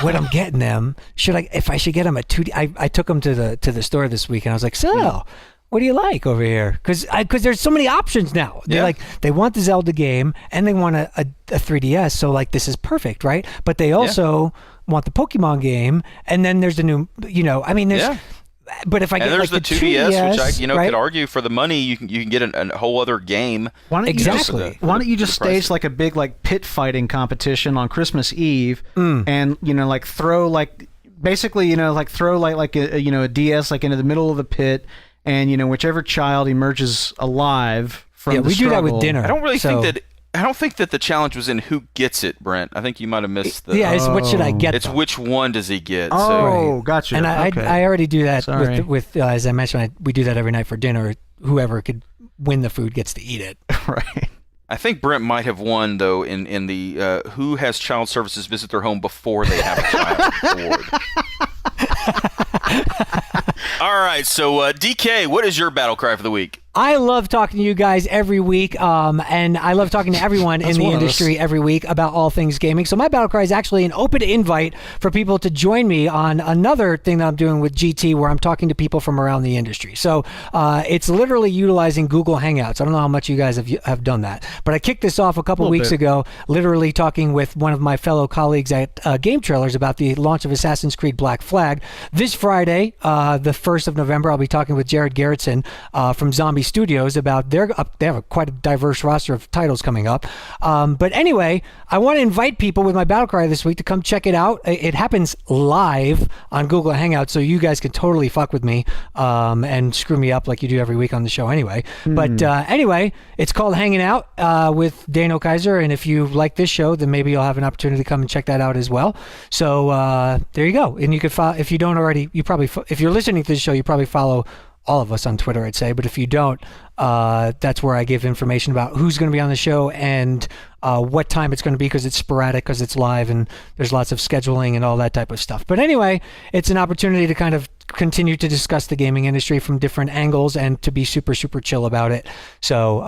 what I'm getting them. If I should get them a 2D? I took them to the store this week, and I was like, so. What do you like over here? Because there's so many options now. They're like, they want the Zelda game and they want a 3DS. So like, this is perfect, right? But they also want the Pokemon game, and then there's the new, there's. But if I get there's like the 2DS, which I right? could argue for the money you can get a whole other game. Why don't you just stage like a big like pit fighting competition on Christmas Eve, and throw like basically throw like a DS like into the middle of the pit. And whichever child emerges alive from the we struggle. do that with dinner. I don't think that the challenge was in who gets it, Brent. I think you might have missed the. Yeah, it's what should I get? It's which one does he get? Oh, gotcha. And I already do that Sorry. with as I mentioned, we do that every night for dinner. Whoever could win the food gets to eat it. Right. I think Brent might have won though in the who has child services visit their home before they have a child award. All right, so DK, what is your battle cry for the week? I love talking to you guys every week, and I love talking to everyone in the industry every week about all things gaming. So my battle cry is actually an open invite for people to join me on another thing that I'm doing with GT, where I'm talking to people from around the industry. So it's literally utilizing Google Hangouts. I don't know how much you guys have done that, but I kicked this off a couple weeks ago, literally talking with one of my fellow colleagues at Game Trailers about the launch of Assassin's Creed Black Flag. This Friday, the 1st of November, I'll be talking with Jared Garrettson from Zombie Studios about they have quite a diverse roster of titles coming up. But anyway, I want to invite people with my battle cry this week to come check it out. It happens live on Google Hangouts, so you guys can totally fuck with me and screw me up like you do every week on the show anyway. But anyway, it's called Hanging Out with Dano Kaiser, and if you like this show, then maybe you'll have an opportunity to come and check that out as well. So there you go. And you could follow, if you don't already, if you're listening to this show, you probably follow all of us on Twitter, I'd say. But if you don't, that's where I give information about who's going to be on the show and what time it's going to be, because it's sporadic, because it's live, and there's lots of scheduling and all that type of stuff. But anyway, it's an opportunity to kind of continue to discuss the gaming industry from different angles and to be super, super chill about it. So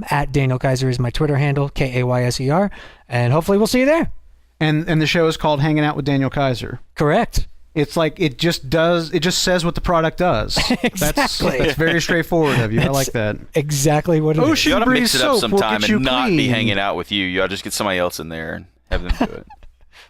at Daniel Kaiser is my Twitter handle, Kayser, and hopefully we'll see you there. And the show is called Hanging Out with Daniel Kaiser. Correct. It's like it just says what the product does. Exactly. That's very straightforward of you. I like that. Exactly what it is. You ought to mix it up soap will sometime get you and not be clean. hanging out with you. You ought to just get somebody else in there and have them do it.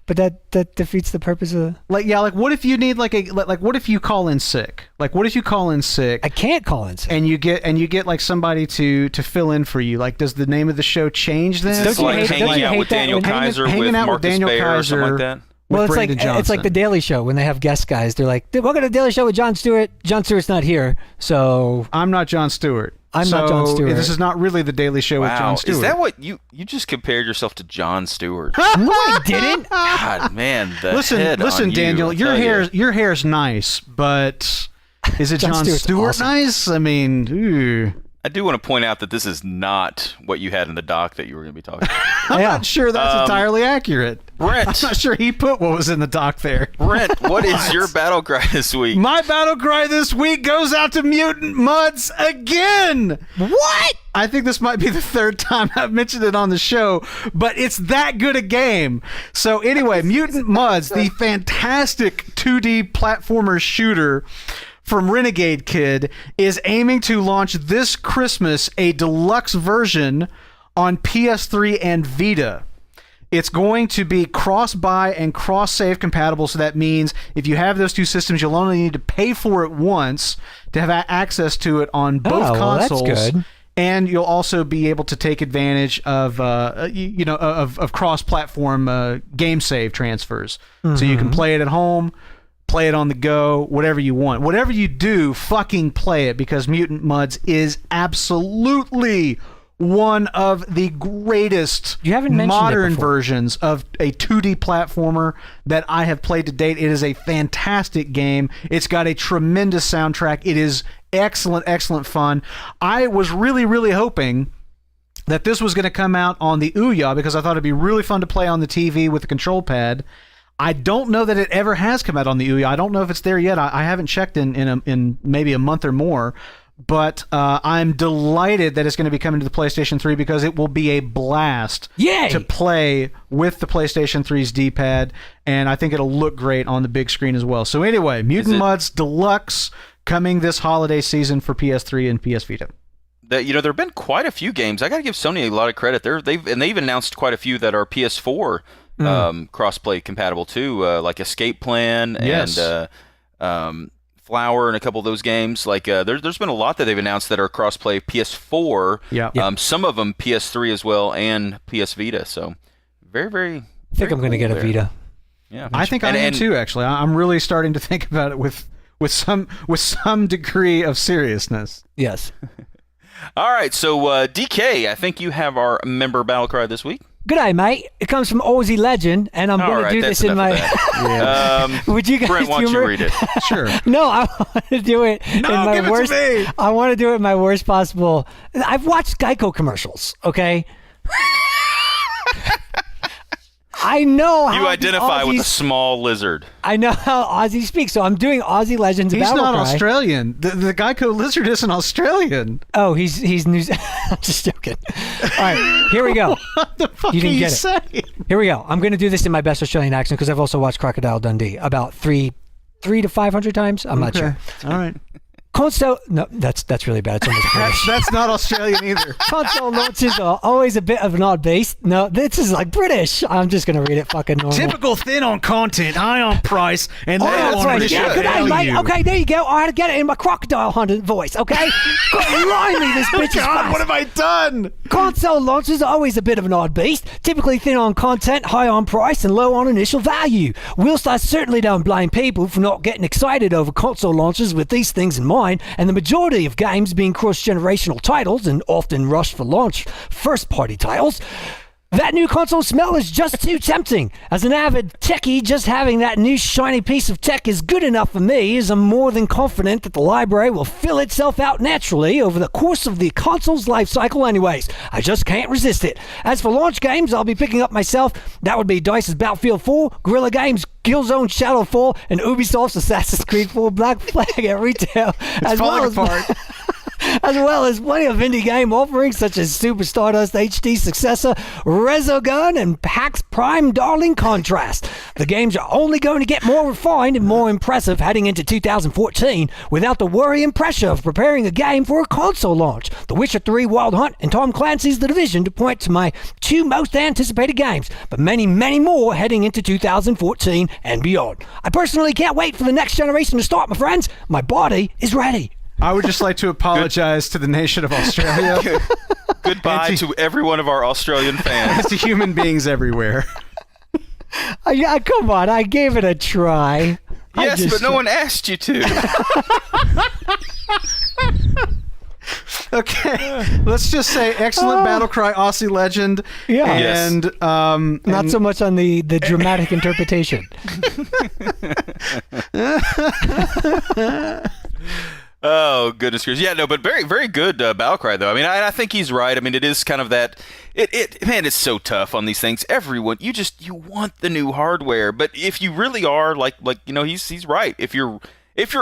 But that defeats the purpose of. Like what if you need like what if you call in sick? Like what if you call in sick? I can't call in sick. And you get like somebody to fill in for you. Like, does the name of the show change then? It's like hanging out with Daniel Kaiser, with Marcus Bayer, or something like that. Well, it's Brandon like Johnson. it's like the Daily Show when they have guest guys. They're like, "Welcome to the Daily Show with Jon Stewart." Jon Stewart's not here, so I'm not Jon Stewart. I'm not Jon Stewart. This is not really the Daily Show with Jon Stewart. Is that what you just compared yourself to Jon Stewart? No, I didn't. God, man, the head Listen, on you, Daniel, I tell you. your hair's nice, but is it Jon Stewart's Stewart awesome. nice? I mean, ooh. I do want to point out that this is not what you had in the doc that you were going to be talking about. I'm not sure that's entirely accurate. Brent. I'm not sure he put what was in the doc there. Brent, what is your battle cry this week? My battle cry this week goes out to Mutant Muds again. What? I think this might be the third time I've mentioned it on the show, but it's that good a game. So anyway, Mutant Muds, the fantastic 2D platformer shooter from Renegade Kid, is aiming to launch this Christmas a deluxe version on PS3 and Vita. It's going to be cross-buy and cross-save compatible, so that means if you have those two systems, you'll only need to pay for it once to have access to it on both consoles. That's good. And you'll also be able to take advantage of of cross-platform game save transfers. So you can play it at home, play it on the go, whatever you want. Whatever you do, fucking play it, because Mutant Muds is absolutely one of the greatest You haven't mentioned it modern before. versions of a 2D platformer that I have played to date. It is a fantastic game. It's got a tremendous soundtrack. It is excellent, excellent fun. I was really, really hoping that this was going to come out on the Ouya, because I thought it'd be really fun to play on the TV with the control pad. I don't know that it ever has come out on the Ouya. I don't know if it's there yet. I haven't checked in maybe a month or more. But I'm delighted that it's going to be coming to the PlayStation 3, because it will be a blast Yay! to play with the PlayStation 3's D-pad, and I think it'll look great on the big screen as well. So anyway, Mutant Muds Deluxe coming this holiday season for PS3 and PS Vita. There have been quite a few games. I got to give Sony a lot of credit. They've announced quite a few that are PS4 crossplay compatible too, like Escape Plan and Flower and a couple of those games. Like there's been a lot that they've announced that are crossplay PS4. Yeah. Some of them PS3 as well and PS Vita. So very, very. I think I'm going to get a Vita. Yeah, I think I am too. Actually, I'm really starting to think about it with some degree of seriousness. Yes. All right, so DK, I think you have our member battle cry this week. Good day, mate. It comes from Aussie Legend, and I'm going to do this in my. Would you guys Brent, why don't you read it? Sure. No, I want to do it in my give it to worst. me. I want to do it in my worst possible. I've watched Geico commercials. Okay. I know how You identify with a Aussies- small lizard. I know how Aussie speaks, so I'm doing Aussie Legends He's battle not cry. Australian. The Geico lizard isn't Australian. Oh, he's New Zealand. I'm just joking. All right, here we go. What the fuck You didn't are you get it. saying? Here we go. I'm going to do this in my best Australian accent because I've also watched Crocodile Dundee about 300 to 500 times. I'm not sure. All right. Console. No, that's really bad. It's almost British. That's not Australian either. Console launches are always a bit of an odd beast. No, this is like British. I'm just going to read it fucking normal. Typical thin on content, high on price, and Oh, low that's on right. initial Yeah, good day, value. mate. Okay, there you go. I had to get it in my crocodile hunting voice, okay? God, blimey, this bitch is God, fast. what have I done? Console launches are always a bit of an odd beast, typically thin on content, high on price, and low on initial value. Whilst I certainly don't blame people for not getting excited over console launches with these things in mind, and the majority of games being cross-generational titles and often rushed for launch first-party titles, that new console smell is just too tempting. As an avid techie, just having that new shiny piece of tech is good enough for me, as I'm more than confident that the library will fill itself out naturally over the course of the console's life cycle anyways. I just can't resist it. As for launch games I'll be picking up myself, that would be DICE's Battlefield 4, Guerrilla Games' Killzone Shadowfall, and Ubisoft's Assassin's Creed 4 Black Flag at retail. It's falling apart. as well as plenty of indie game offerings such as Super Stardust HD successor, Resogun, and PAX Prime Darling Contrast. The games are only going to get more refined and more impressive heading into 2014 without the worry and pressure of preparing a game for a console launch. The Witcher 3 Wild Hunt and Tom Clancy's The Division to point to my two most anticipated games, but many, many more heading into 2014 and beyond. I personally can't wait for the next generation to start, my friends. My body is ready. I would just like to apologize to the nation of Australia. Goodbye to every one of our Australian fans. To human beings everywhere. Come on, I gave it a try. Yes, but no one asked you to. Okay, let's just say excellent battle cry, Aussie legend. Yeah. And not so much on the dramatic interpretation. Oh, goodness gracious. Yeah, no, but very, very good battle cry, though. I mean, I think he's right. I mean, it is kind of that. Man, it's so tough on these things. Everyone, you want the new hardware, but if you really are like he's right. If you're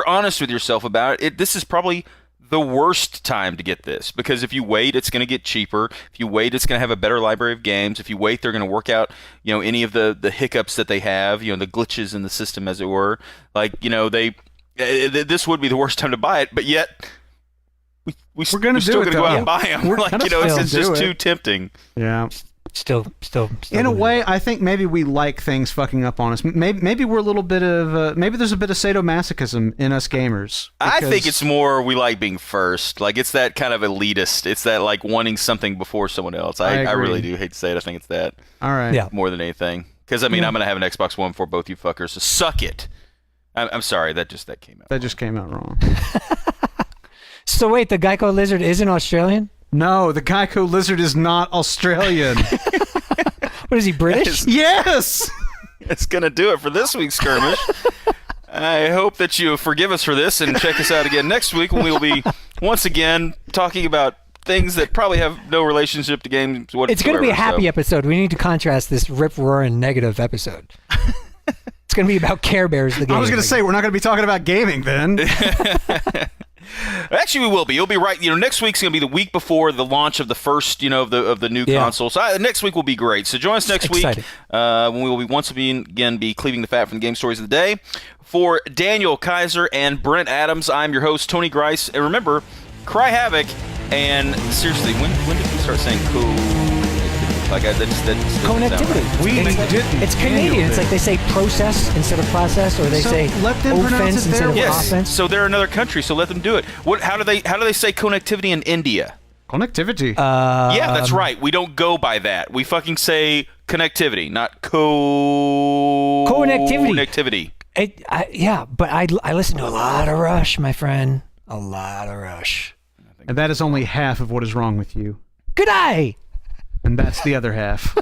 honest with yourself about it, this is probably the worst time to get this, because if you wait, it's going to get cheaper. If you wait, it's going to have a better library of games. If you wait, they're going to work out, any of the hiccups that they have, the glitches in the system, as it were. This would be the worst time to buy it, but yet we're still going to go out and buy them. It's just too tempting. Yeah. Still. In a way, I think maybe we like things fucking up on us. Maybe we're a little bit of maybe there's a bit of sadomasochism in us gamers. I think it's more we like being first. Like, it's that kind of elitist. It's that like wanting something before someone else. I really do hate to say it. I think it's that. All right. Yeah. More than anything, because I'm going to have an Xbox One for both you fuckers. So suck it. I'm sorry. That came out. That just came out wrong. So wait, the Geico lizard isn't Australian? No, the Geico lizard is not Australian. What is he, British? Yes! It's going to do it for this week's skirmish. I hope that you forgive us for this and check us out again next week when we'll be once again talking about things that probably have no relationship to games whatsoever. It's going to be a happy episode. We need to contrast this rip-roaring negative episode. It's going to be about Care Bears, the game. I was going to say, we're not going to be talking about gaming then. Actually, we will be. You'll be right. Next week's going to be the week before the launch of the first, of the new console. So next week will be great. So join us next week when we will be once again be cleaving the fat from the game stories of the day. For Daniel Kaiser and Brent Adams, I'm your host, Tony Grice. And remember, cry havoc. And seriously, when did we start saying connectivity. We didn't. It's Canadian. It's like they say process instead of process, or they say let them offense instead of yes. offense. So they're another country, so let them do it. How do they say connectivity in India? Connectivity. Yeah, that's right. We don't go by that. We fucking say connectivity, not connectivity. But I listen to a lot of Rush, my friend. A lot of Rush. And that is only half of what is wrong with you. Good eye. And that's the other half.